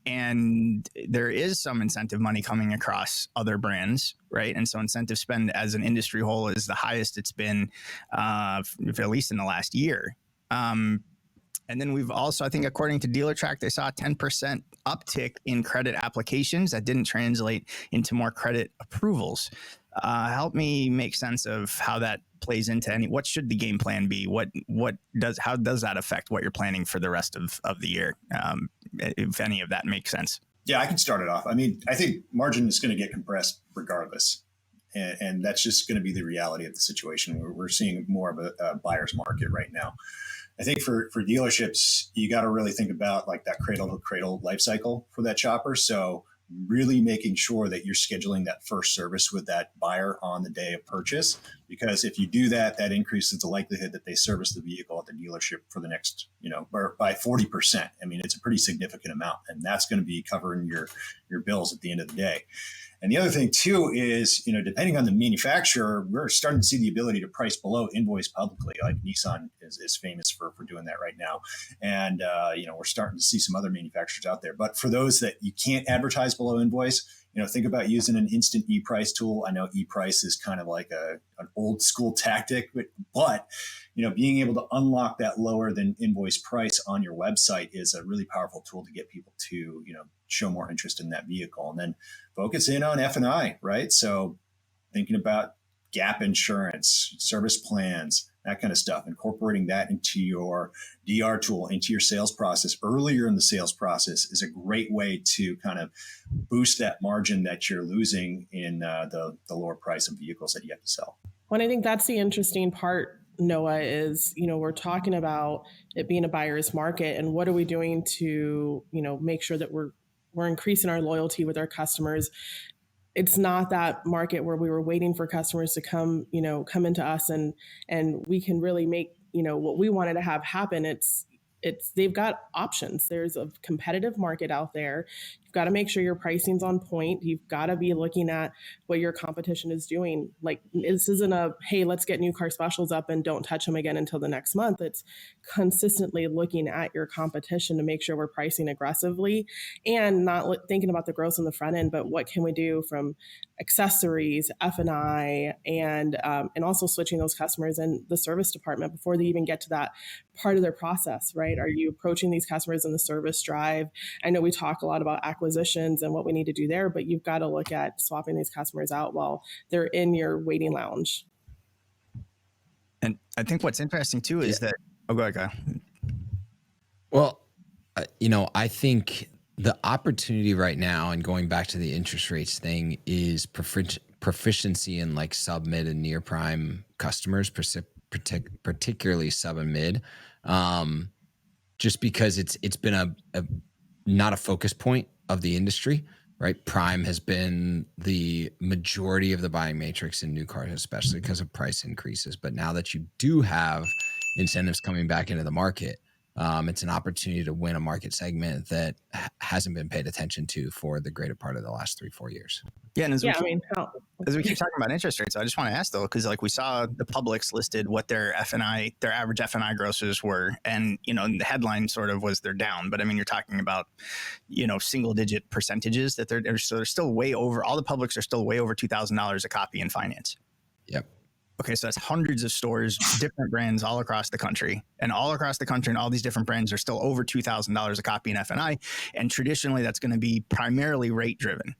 And there is some incentive money coming across other brands, right? And so incentive spend as an industry whole is the highest it's been, at least in the last year. And then we've also, I think, according to DealerTrack, they saw a 10% uptick in credit applications that didn't translate into more credit approvals. Help me make sense of how that plays into what should the game plan be? How does that affect what you're planning for the rest of the year? If any of that makes sense. Yeah, I can start it off. I mean, I think margin is going to get compressed regardless. And that's just going to be the reality of the situation. We're seeing more of a buyer's market right now. I think for dealerships, you got to really think about like that cradle to cradle life cycle for that shopper. So really making sure that you're scheduling that first service with that buyer on the day of purchase, because if you do that, that increases the likelihood that they service the vehicle at the dealership for the next, or by 40%. I mean, it's a pretty significant amount, and that's going to be covering your bills at the end of the day. And the other thing too is, depending on the manufacturer, we're starting to see the ability to price below invoice publicly. Like Nissan is famous for doing that right now. And, we're starting to see some other manufacturers out there. But for those that you can't advertise below invoice, think about using an instant e-price tool. I know e-price is kind of like an old school tactic, but being able to unlock that lower than invoice price on your website is a really powerful tool to get people to, show more interest in that vehicle. And then focus in on F&I, right? So thinking about gap insurance, service plans, that kind of stuff, incorporating that into your DR tool, into your sales process earlier in the sales process is a great way to kind of boost that margin that you're losing in the lower price of vehicles that you have to sell. Well, I think that's the interesting part, Noah, is, we're talking about it being a buyer's market, and what are we doing to, make sure that we're increasing our loyalty with our customers. It's not that market where we were waiting for customers to come into us and we can really make, what we wanted to have happen. They've got options. There's a competitive market out there. You've got to make sure your pricing's on point. You've got to be looking at what your competition is doing. Like, this isn't hey, let's get new car specials up and don't touch them again until the next month. It's consistently looking at your competition to make sure we're pricing aggressively and not thinking about the growth on the front end, but what can we do from accessories, F&I, and also switching those customers in the service department before they even get to that part of their process, right? Are you approaching these customers in the service drive? I know we talk a lot about acquisitions and what we need to do there, but you've got to look at swapping these customers out while they're in your waiting lounge. And I think what's interesting too is that, go ahead. Well, I think the opportunity right now, and going back to the interest rates thing, is proficiency in like sub, mid, and near prime customers, particularly sub and mid, just because it's been a not a focus point of the industry, right? Prime has been the majority of the buying matrix in new cars, especially because of price increases. But now that you do have incentives coming back into the market, It's an opportunity to win a market segment that hasn't been paid attention to for the greater part of the last 3-4 years. Yeah, and as I mean, we keep talking about interest rates, I just want to ask though, because like we saw the Publix listed what their F&I, their average F&I grosses were, and the headline sort of was they're down, but I mean you're talking about single digit percentages that they're still way over. All the Publix are still way over $2,000 a copy in finance. Yep. Okay, so that's hundreds of stores, different brands all across the country, and all these different brands are still over $2,000 a copy in F&I, and traditionally that's going to be primarily rate driven.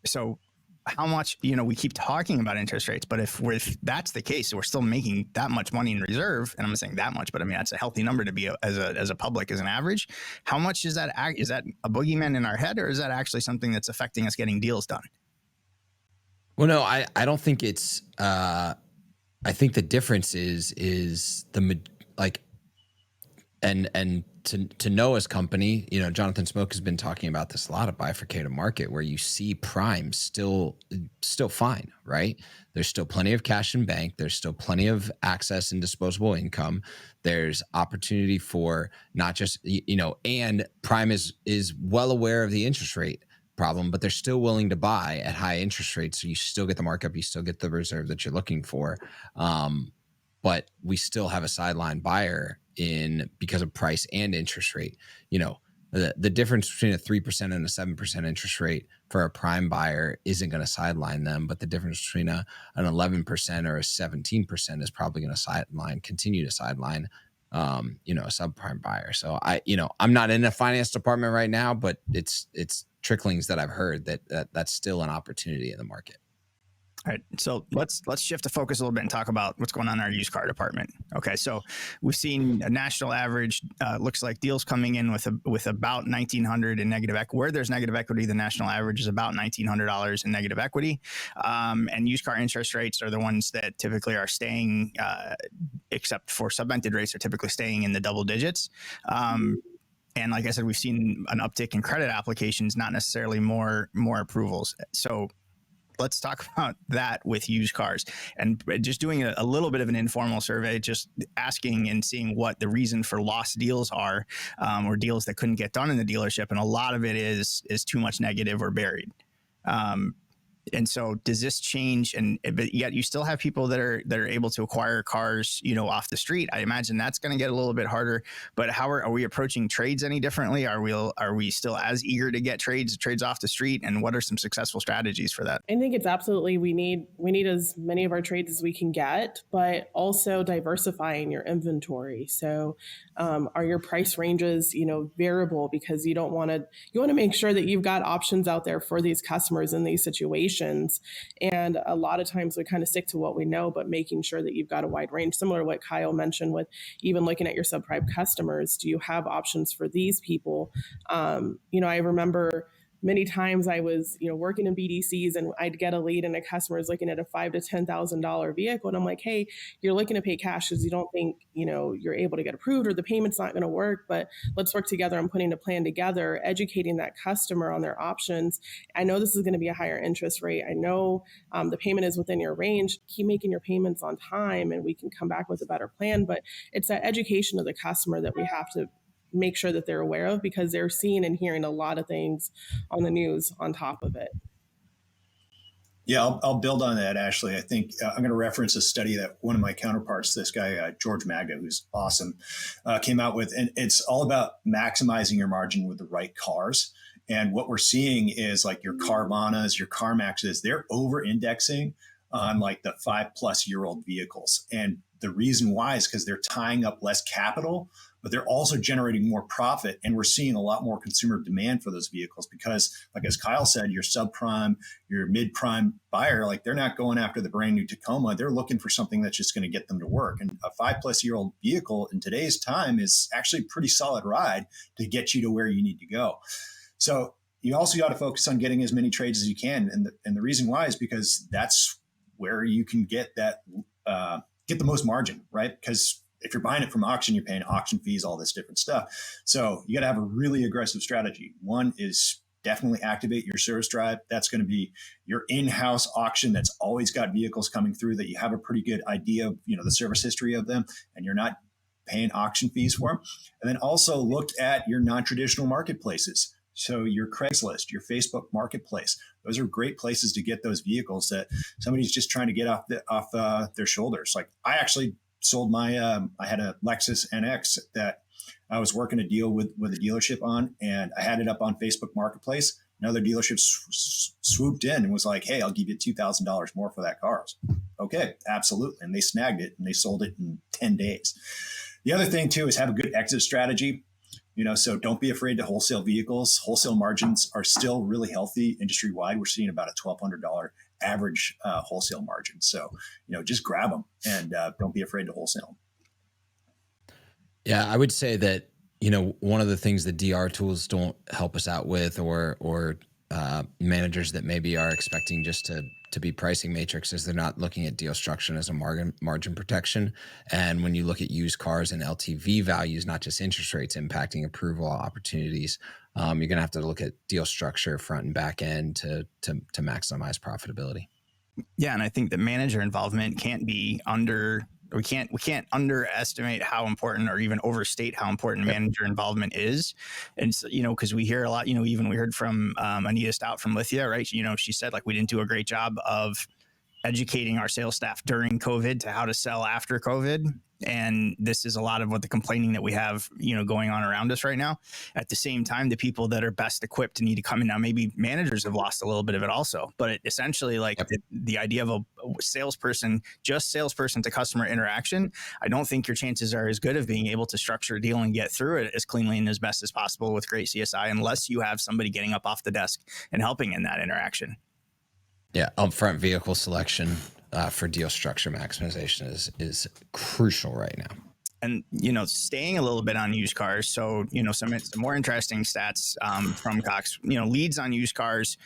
So how much, we keep talking about interest rates, but if that's the case, we're still making that much money in reserve, and I'm not saying that much, but I mean, that's a healthy number to be as a public, as an average. How much is that a boogeyman in our head, or is that actually something that's affecting us getting deals done? Well, no, I don't think it's, I think the difference is the, like, and to Noah's company, Jonathan Smoke has been talking about this a lot, of bifurcated market where you see prime still fine, right? There's still plenty of cash in bank. There's still plenty of access and disposable income. There's opportunity for not just, and prime is well aware of the interest rate problem, but they're still willing to buy at high interest rates. So you still get the markup, you still get the reserve that you're looking for. But we still have a sideline buyer because of price and interest rate. The difference between a 3% and a 7% interest rate for a prime buyer isn't going to sideline them, but the difference between an 11% or a 17% is probably going to continue to sideline a subprime buyer. So I'm not in the finance department right now, but it's tricklings that I've heard that's still an opportunity in the market. All right, so let's shift the focus a little bit and talk about what's going on in our used car department. Okay, so we've seen a national average. Looks like deals coming in with about $1,900 in negative equity. Where there's negative equity, the national average is about $1,900 in negative equity. And used car interest rates are the ones that typically are staying, except for subvented rates, are typically staying in the double digits. And like I said, we've seen an uptick in credit applications, not necessarily more approvals. So let's talk about that with used cars, and just doing a little bit of an informal survey, just asking and seeing what the reason for lost deals are, or deals that couldn't get done in the dealership. And a lot of it is too much negative or buried. And so does this change? But yet you still have people that are able to acquire cars, off the street. I imagine that's going to get a little bit harder. But how are we approaching trades any differently? Are we still as eager to get trades off the street? And what are some successful strategies for that? I think it's absolutely, we need as many of our trades as we can get, but also diversifying your inventory. So are your price ranges, variable, because you want to make sure that you've got options out there for these customers in these situations. And a lot of times we kind of stick to what we know, but making sure that you've got a wide range, similar to what Kyle mentioned with even looking at your subprime customers. Do you have options for these people? I remember many times I was, working in BDCs, and I'd get a lead and a customer is looking at a $5,000 to $10,000 vehicle. And I'm like, hey, you're looking to pay cash because you don't think, you're able to get approved, or the payment's not going to work, but let's work together on putting a plan together, educating that customer on their options. I know this is going to be a higher interest rate. I know the payment is within your range. Keep making your payments on time and we can come back with a better plan. But it's that education of the customer that we have to make sure that they're aware of, because they're seeing and hearing a lot of things on the news on top of it. Yeah, I'll build on that, Ashley. I think I'm going to reference a study that one of my counterparts, this guy, George Magda, who's awesome, came out with. And it's all about maximizing your margin with the right cars. And what we're seeing is like your Carvanas, your CarMaxes, they're over indexing on like the 5+ year old vehicles. And the reason why is because they're tying up less capital, but they're also generating more profit. And we're seeing a lot more consumer demand for those vehicles because, like as Kyle said, your subprime, your mid-prime buyer, like they're not going after the brand new Tacoma. They're looking for something that's just going to get them to work. And a 5+ year old vehicle in today's time is actually a pretty solid ride to get you to where you need to go. So you also got to focus on getting as many trades as you can. And the reason why is because that's where you can get that, get the most margin, right? Because if you're buying it from auction, you're paying auction fees, all this different stuff. So you got to have a really aggressive strategy. One is definitely activate your service drive. That's going to be your in-house auction that's always got vehicles coming through that you have a pretty good idea of, the service history of them, and you're not paying auction fees for them. And then also looked at your non-traditional marketplaces. So your Craigslist, your Facebook marketplace, those are great places to get those vehicles that somebody's just trying to get off their shoulders. Like I actually sold my, I had a Lexus NX that I was working a deal with a dealership on, and I had it up on Facebook Marketplace. Another dealership swooped in and was like, "Hey, I'll give you $2,000 more for that car." Okay, absolutely. And they snagged it and they sold it in 10 days. The other thing too is have a good exit strategy. So don't be afraid to wholesale vehicles. Wholesale margins are still really healthy industry wide. We're seeing about a $1,200 average wholesale margin. So, just grab them and don't be afraid to wholesale them. Yeah, I would say that, one of the things that DR tools don't help us out with, or managers that maybe are expecting just to be pricing matrix, is they're not looking at deal structure as a margin protection. And when you look at used cars and LTV values, not just interest rates impacting approval opportunities, you're going to have to look at deal structure front and back end to maximize profitability. Yeah, and I think that manager involvement can't be we can't underestimate how important, or even overstate how important manager involvement is. And so, because we hear a lot, even we heard from Anita Stout from Lithia, right? She said like we didn't do a great job of educating our sales staff during COVID to how to sell after COVID. And this is a lot of what the complaining that we have, going on around us right now. At the same time, the people that are best equipped need to come in now. Maybe managers have lost a little bit of it also, but essentially the idea of a salesperson, just salesperson to customer interaction, I don't think your chances are as good of being able to structure a deal and get through it as cleanly and as best as possible with great CSI, unless you have somebody getting up off the desk and helping in that interaction. Yeah, upfront vehicle selection for deal structure maximization is crucial right now. And, staying a little bit on used cars. So, some more interesting stats from Cox, leads on used cars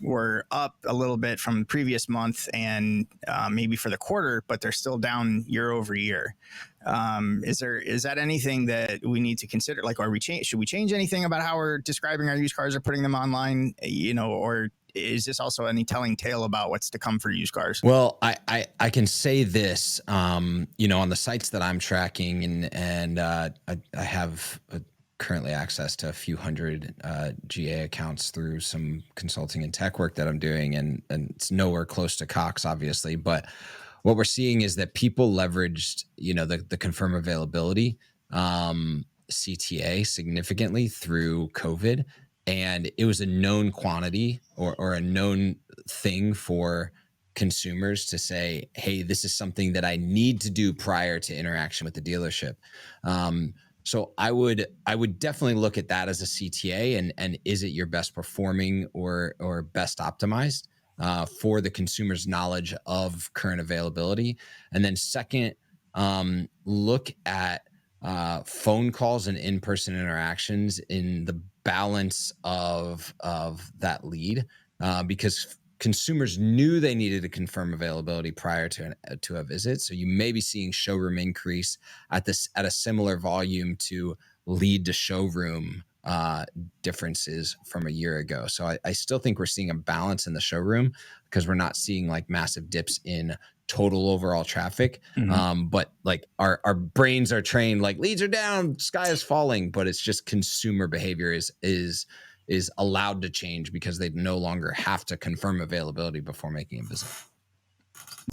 were up a little bit from the previous month and maybe for the quarter, but they're still down year over year. Is that anything that we need to consider? Like, should we change anything about how we're describing our used cars or putting them online, or is this also any telling tale about what's to come for used cars? Well, I can say this, on the sites that I'm tracking, and I have currently access to a few hundred GA accounts through some consulting and tech work that I'm doing, and it's nowhere close to Cox, obviously. But what we're seeing is that people leveraged, the confirm availability CTA significantly through COVID. And it was a known quantity or a known thing for consumers to say, hey, this is something that I need to do prior to interaction with the dealership. So I would definitely look at that as a CTA, and is it your best performing or best optimized for the consumer's knowledge of current availability? And then second, look at phone calls and in-person interactions in the balance of that lead, because consumers knew they needed to confirm availability prior to a visit. So you may be seeing showroom increase at a similar volume to lead to showroom differences from a year ago. So I still think we're seeing a balance in the showroom because we're not seeing like massive dips in total overall traffic. Mm-hmm. But like our brains are trained, like leads are down, sky is falling, but it's just consumer behavior is allowed to change because they no longer have to confirm availability before making a visit.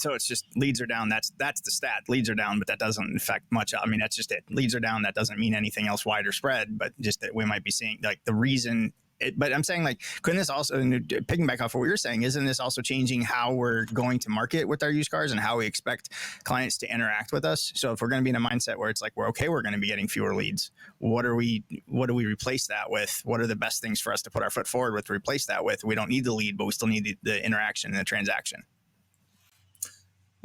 So it's just leads are down. That's the stat. Leads are down, but that doesn't affect much. I mean, that's just it. Leads are down. That doesn't mean anything else wide or spread, but just that we might be seeing like the reason. But I'm saying, like, couldn't this also, picking back off what you're saying, isn't this also changing how we're going to market with our used cars and how we expect clients to interact with us? So if we're going to be in a mindset where it's like, we're going to be getting fewer leads, what do we replace that with? What are the best things for us to put our foot forward with to replace that with? We don't need the lead, but we still need the interaction and the transaction.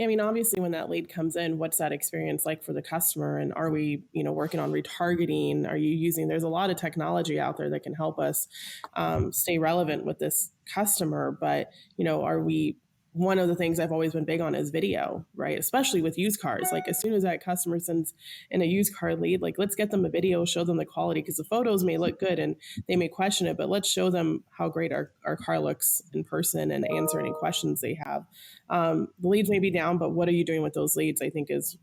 I mean, obviously, when that lead comes in, what's that experience like for the customer? And are we, working on retargeting? Are you using, there's a lot of technology out there that can help us stay relevant with this customer. But, are we, one of the things I've always been big on is video, right? Especially with used cars. Like as soon as that customer sends in a used car lead, like let's get them a video, show them the quality, because the photos may look good and they may question it, but let's show them how great our car looks in person and answer any questions they have. The leads may be down, but what are you doing with those leads? I think is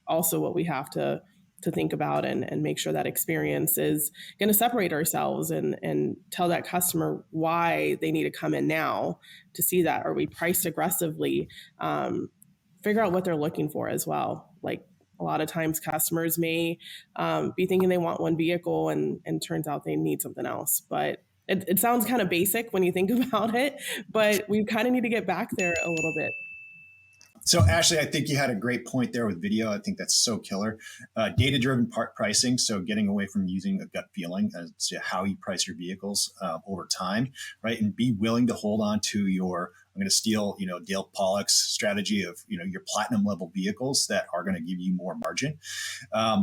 also what we have to think about and make sure that experience is going to separate ourselves and tell that customer why they need to come in now to see that. Are we priced aggressively? Figure out what they're looking for as well. Like a lot of times customers may be thinking they want one vehicle and turns out they need something else. But it sounds kind of basic when you think about it, but we kind of need to get back there a little bit. So, Ashley, I think you had a great point there with video. I think that's so killer. Data-driven part pricing, so getting away from using a gut feeling as to how you price your vehicles over time, right? And be willing to hold on to your, I'm going to steal, Dale Pollock's strategy of, your platinum level vehicles that are going to give you more margin.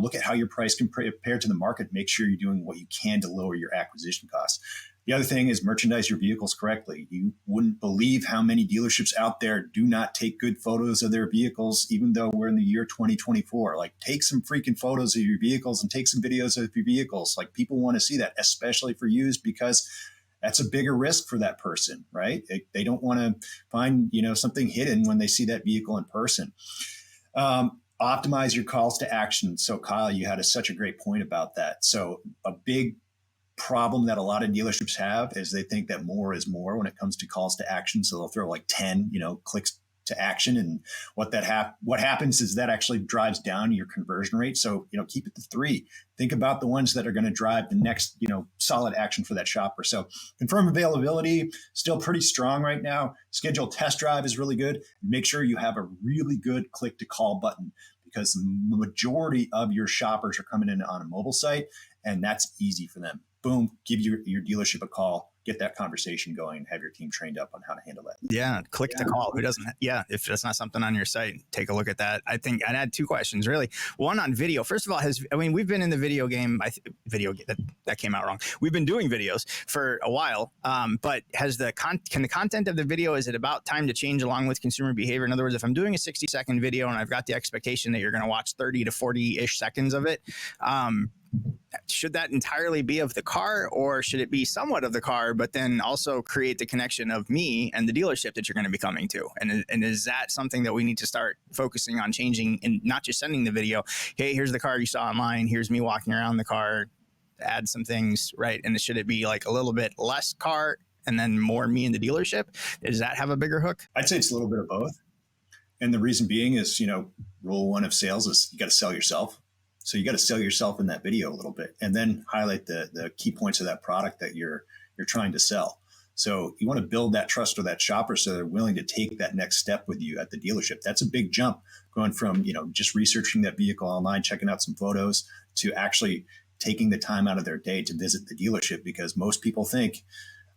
Look at how your price compared to the market. Make sure you're doing what you can to lower your acquisition costs. The other thing is merchandise your vehicles correctly. You wouldn't believe how many dealerships out there do not take good photos of their vehicles, even though we're in the year 2024. Like, take some freaking photos of your vehicles and take some videos of your vehicles. Like, people want to see that, especially for used, because that's a bigger risk for that person, right? They don't want to find, something hidden when they see that vehicle in person. Optimize your calls to action. So, Kyle, you had such a great point about that. So a big problem that a lot of dealerships have is they think that more is more when it comes to calls to action. So they'll throw like 10, clicks to action. And what happens is that actually drives down your conversion rate. So, keep it to 3. Think about the ones that are going to drive the next, solid action for that shopper. So confirm availability, still pretty strong right now. Schedule test drive is really good. Make sure you have a really good click to call button, because the majority of your shoppers are coming in on a mobile site, and that's easy for them. Boom, give your dealership a call, get that conversation going, and have your team trained up on how to handle that. Yeah, click to call. Who doesn't? Yeah, if that's not something on your site, take a look at that. I think I'd add 2 questions, really. One on video. First of all, we've been in the video game. That came out wrong. We've been doing videos for a while, but can the content of the video, is it about time to change along with consumer behavior? In other words, if I'm doing a 60-second video and I've got the expectation that you're going to watch 30 to 40-ish seconds of it, should that entirely be of the car, or should it be somewhat of the car, but then also create the connection of me and the dealership that you're going to be coming to? And is that something that we need to start focusing on changing, and not just sending the video, hey, here's the car you saw online, here's me walking around the car, add some things, right? And should it be like a little bit less car and then more me and the dealership? Does that have a bigger hook? I'd say it's a little bit of both. And the reason being is, rule 1 of sales is you got to sell yourself. So you got to sell yourself in that video a little bit, and then highlight the key points of that product that you're trying to sell. So you want to build that trust with that shopper so they're willing to take that next step with you at the dealership. That's a big jump, going from, just researching that vehicle online, checking out some photos, to actually taking the time out of their day to visit the dealership. Because most people think,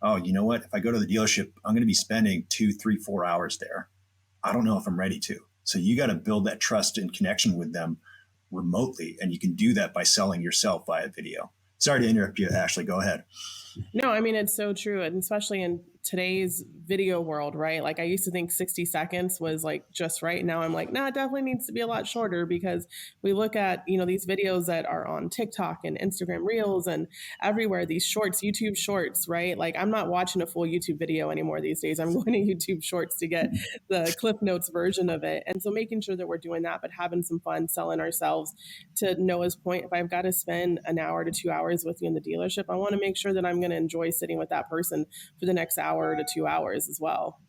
oh, you know what? If I go to the dealership, I'm going to be spending 2, 3, 4 hours there. I don't know if I'm ready to. So you got to build that trust and connection with them remotely, and you can do that by selling yourself via video. Sorry to interrupt you, Ashley. Go ahead. No, I mean, it's so true. And especially in today's video world, right? Like, I used to think 60 seconds was like just right. Now I'm like, it definitely needs to be a lot shorter, because we look at, these videos that are on TikTok and Instagram Reels and everywhere, these shorts, YouTube shorts, right? Like, I'm not watching a full YouTube video anymore these days. I'm going to YouTube shorts to get the Cliff Notes version of it. And so making sure that we're doing that, but having some fun selling ourselves. To Noah's point, if I've got to spend an hour to 2 hours with you in the dealership, I want to make sure that I'm going to enjoy sitting with that person for the next hour to 2 hours as well.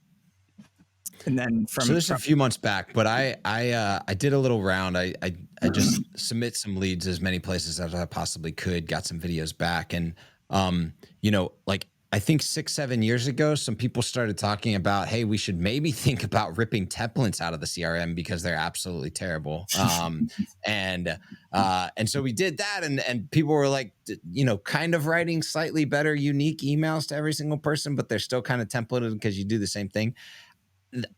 And then so this is a few months back, but I did a little round. I just submit some leads as many places as I possibly could, got some videos back. And, like, I think 6-7 years ago, some people started talking about, hey, we should maybe think about ripping templates out of the CRM because they're absolutely terrible. And so we did that, and people were like, kind of writing slightly better, unique emails to every single person, but they're still kind of templated because you do the same thing.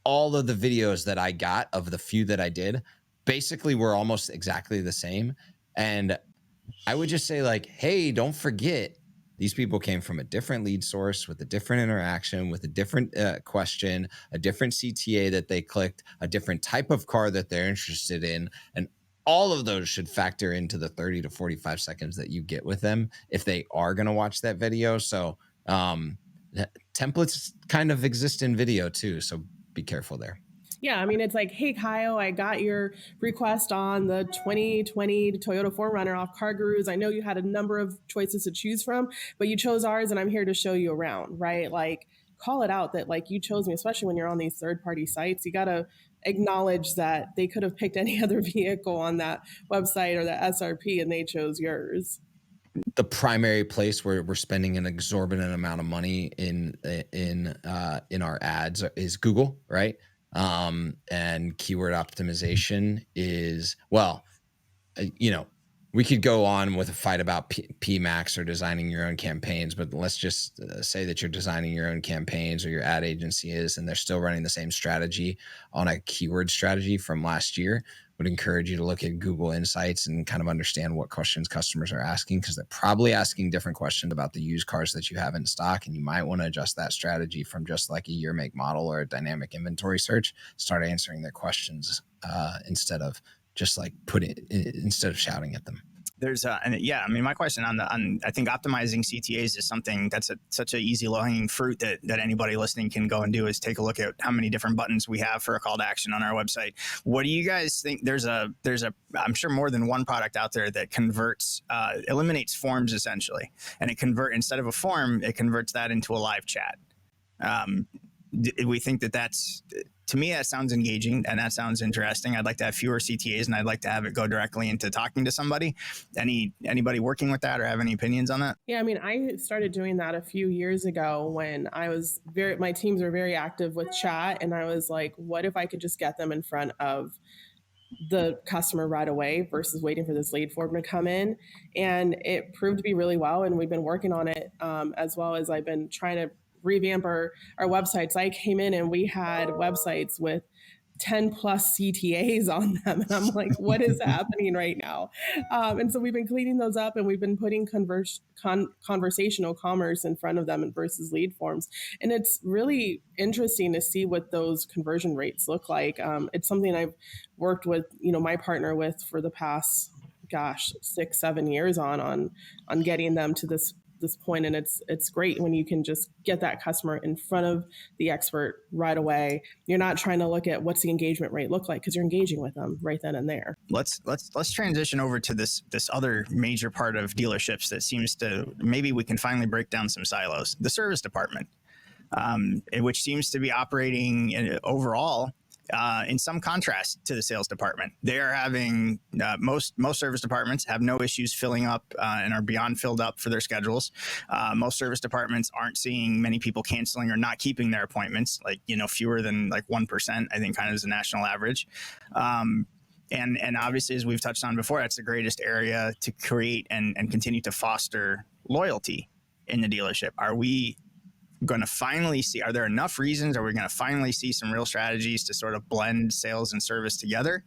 All of the videos that I got, of the few that I did, basically were almost exactly the same. And I would just say, like, hey, don't forget, these people came from a different lead source with a different interaction, with a different question, a different CTA that they clicked, a different type of car that they're interested in. And all of those should factor into the 30 to 45 seconds that you get with them if they are going to watch that video. So templates kind of exist in video too. So be careful there. Yeah, I mean, it's like, hey, Kyle, I got your request on the 2020 Toyota 4Runner off Car Gurus. I know you had a number of choices to choose from, but you chose ours, and I'm here to show you around, right? Like, call it out that, like, you chose me, especially when you're on these third-party sites. You got to acknowledge that they could have picked any other vehicle on that website or that SRP, and they chose yours. The primary place where we're spending an exorbitant amount of money in our ads is Google, right? And keyword optimization is, well, we could go on with a fight about PMAX or designing your own campaigns, but let's just say that you're designing your own campaigns, or your ad agency is, and they're still running the same strategy on a keyword strategy from last year. Would encourage you to look at Google Insights and kind of understand what questions customers are asking, because they're probably asking different questions about the used cars that you have in stock, and you might want to adjust that strategy from just like a year, make, model, or a dynamic inventory search. Start answering their questions instead of just like instead of shouting at them. There's my question on I think optimizing CTAs is something that's such an easy low-hanging fruit that anybody listening can go and do, is take a look at how many different buttons we have for a call to action on our website. What do you guys think? There's a I'm sure more than one product out there that converts, eliminates forms essentially, and instead of a form, it converts that into a live chat. We think that's, to me, that sounds engaging and that sounds interesting. I'd like to have fewer CTAs, and I'd like to have it go directly into talking to somebody. Anybody working with that or have any opinions on that? Yeah, I mean, I started doing that a few years ago when my teams were very active with chat, and I was like, what if I could just get them in front of the customer right away versus waiting for this lead form to come in? And it proved to be really well, and we've been working on it, as well as I've been trying to revamp our websites. I came in and we had websites with 10 plus CTAs on them. And I'm like, what is happening right now? And so we've been cleaning those up, and we've been putting conversational commerce in front of them versus lead forms. And it's really interesting to see what those conversion rates look like. It's something I've worked with, my partner with for the past, 6-7 years on getting them to this point. And it's great when you can just get that customer in front of the expert right away. You're not trying to look at what's the engagement rate look like, because you're engaging with them right then and there. Let's transition over to this other major part of dealerships that seems to, maybe we can finally break down some silos, the service department, which seems to be operating overall in some contrast to the sales department. They are having, most service departments have no issues filling up and are beyond filled up for their schedules. Most service departments aren't seeing many people canceling or not keeping their appointments, fewer than 1%, I think, kind of is the national average. And obviously, as we've touched on before, that's the greatest area to create and continue to foster loyalty in the dealership. Are we going to finally see, are there enough reasons? Are we going to finally see some real strategies to sort of blend sales and service together?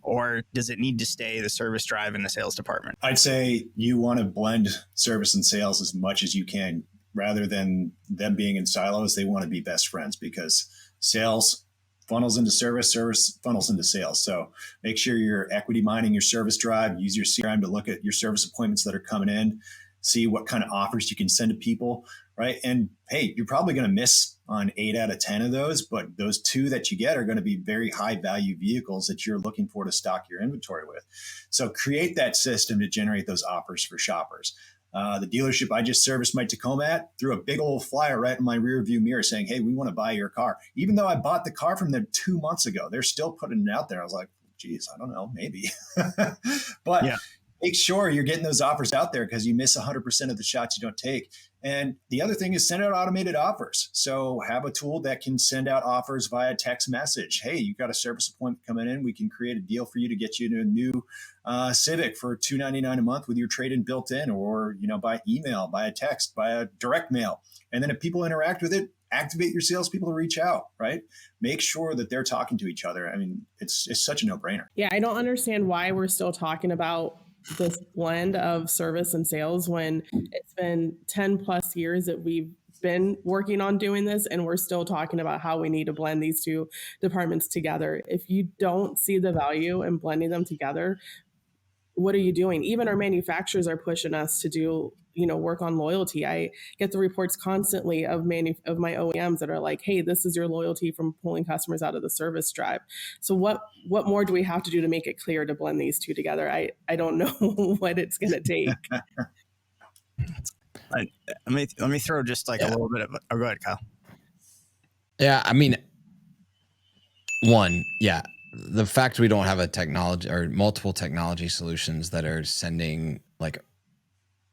Or does it need to stay the service drive in the sales department? I'd say you want to blend service and sales as much as you can. Rather than them being in silos, they want to be best friends, because sales funnels into service, service funnels into sales. So make sure you're equity mining your service drive. Use your CRM to look at your service appointments that are coming in, see what kind of offers you can send to people. Right. And hey, you're probably going to miss on 8 out of 10 of those, but those 2 that you get are going to be very high value vehicles that you're looking for to stock your inventory with. So create that system to generate those offers for shoppers. The dealership I just serviced my Tacoma at threw a big old flyer right in my rear view mirror saying, hey, we want to buy your car. Even though I bought the car from them 2 months ago, they're still putting it out there. I was like, geez, I don't know, maybe. But yeah. Make sure you're getting those offers out there, because you miss 100% of the shots you don't take. And the other thing is send out automated offers. So have a tool that can send out offers via text message. Hey, you got a service appointment coming in. We can create a deal for you to get you into a new Civic for $299 a month with your trade-in built in, or by email, by a text, by a direct mail. And then if people interact with it, activate your salespeople to reach out, right? Make sure that they're talking to each other. I mean, it's such a no-brainer. Yeah, I don't understand why we're still talking about this blend of service and sales when it's been 10 plus years that we've been working on doing this, and we're still talking about how we need to blend these 2 departments together. If you don't see the value in blending them together, what are you doing? Even our manufacturers are pushing us to do, work on loyalty. I get the reports constantly of my OEMs that are like, hey, this is your loyalty from pulling customers out of the service drive. So what more do we have to do to make it clear to blend these two together? I don't know what it's going to take. Let me throw just like a little bit of go ahead, Kyle. Yeah, I mean, the fact we don't have a technology or multiple technology solutions that are sending like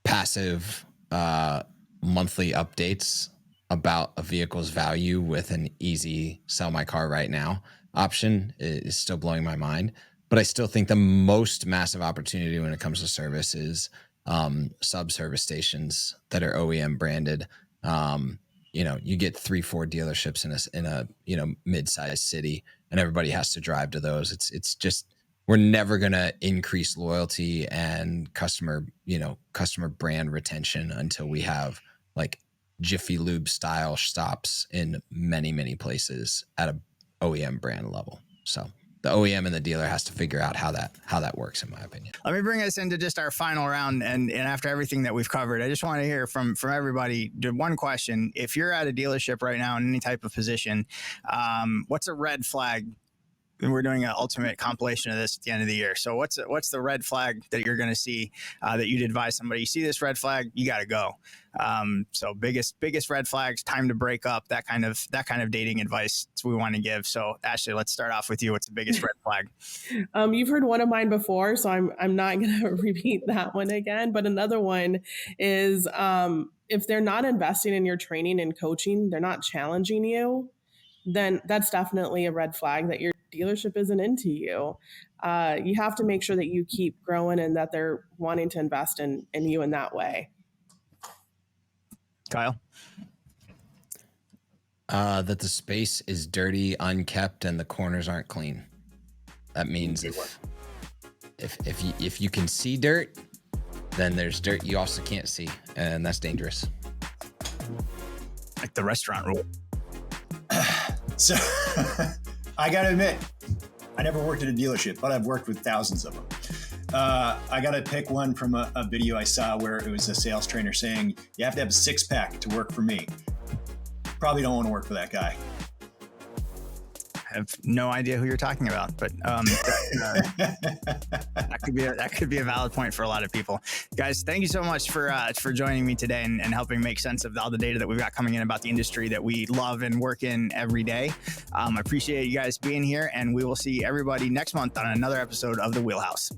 passive monthly updates about a vehicle's value with an easy sell my car right now option is still blowing my mind. But I still think the most massive opportunity when it comes to service is sub-service stations that are OEM branded. You get 3-4 dealerships in a mid-sized city, and everybody has to drive to those. It's just, we're never going to increase loyalty and customer brand retention until we have like Jiffy Lube style stops in many, many places at a OEM brand level. So the OEM and the dealer has to figure out how that works, in my opinion. Let me bring us into just our final round, and after everything that we've covered, I just want to hear from everybody. One question: if you're at a dealership right now in any type of position, what's a red flag? And we're doing an ultimate compilation of this at the end of the year. So what's the red flag that you're going to see that you'd advise somebody? You see this red flag, you got to go. So biggest red flags, time to break up, that kind of dating advice we want to give. So Ashley, let's start off with you. What's the biggest red flag? You've heard one of mine before, so I'm not going to repeat that one again. But another one is if they're not investing in your training and coaching, they're not challenging you, then that's definitely a red flag that your dealership isn't into you. You have to make sure that you keep growing and that they're wanting to invest in you in that way. Kyle? That the space is dirty, unkept, and the corners aren't clean. That means if you can see dirt, then there's dirt you also can't see, and that's dangerous. Like the restaurant rule. So I got to admit, I never worked at a dealership, but I've worked with thousands of them. I got to pick one from a video I saw where it was a sales trainer saying, you have to have a 6-pack to work for me. Probably don't want to work for that guy. I have no idea who you're talking about, but that could be a valid point for a lot of people. Guys, thank you so much for joining me today and helping make sense of all the data that we've got coming in about the industry that we love and work in every day. I appreciate you guys being here, and we will see everybody next month on another episode of The Wheelhouse.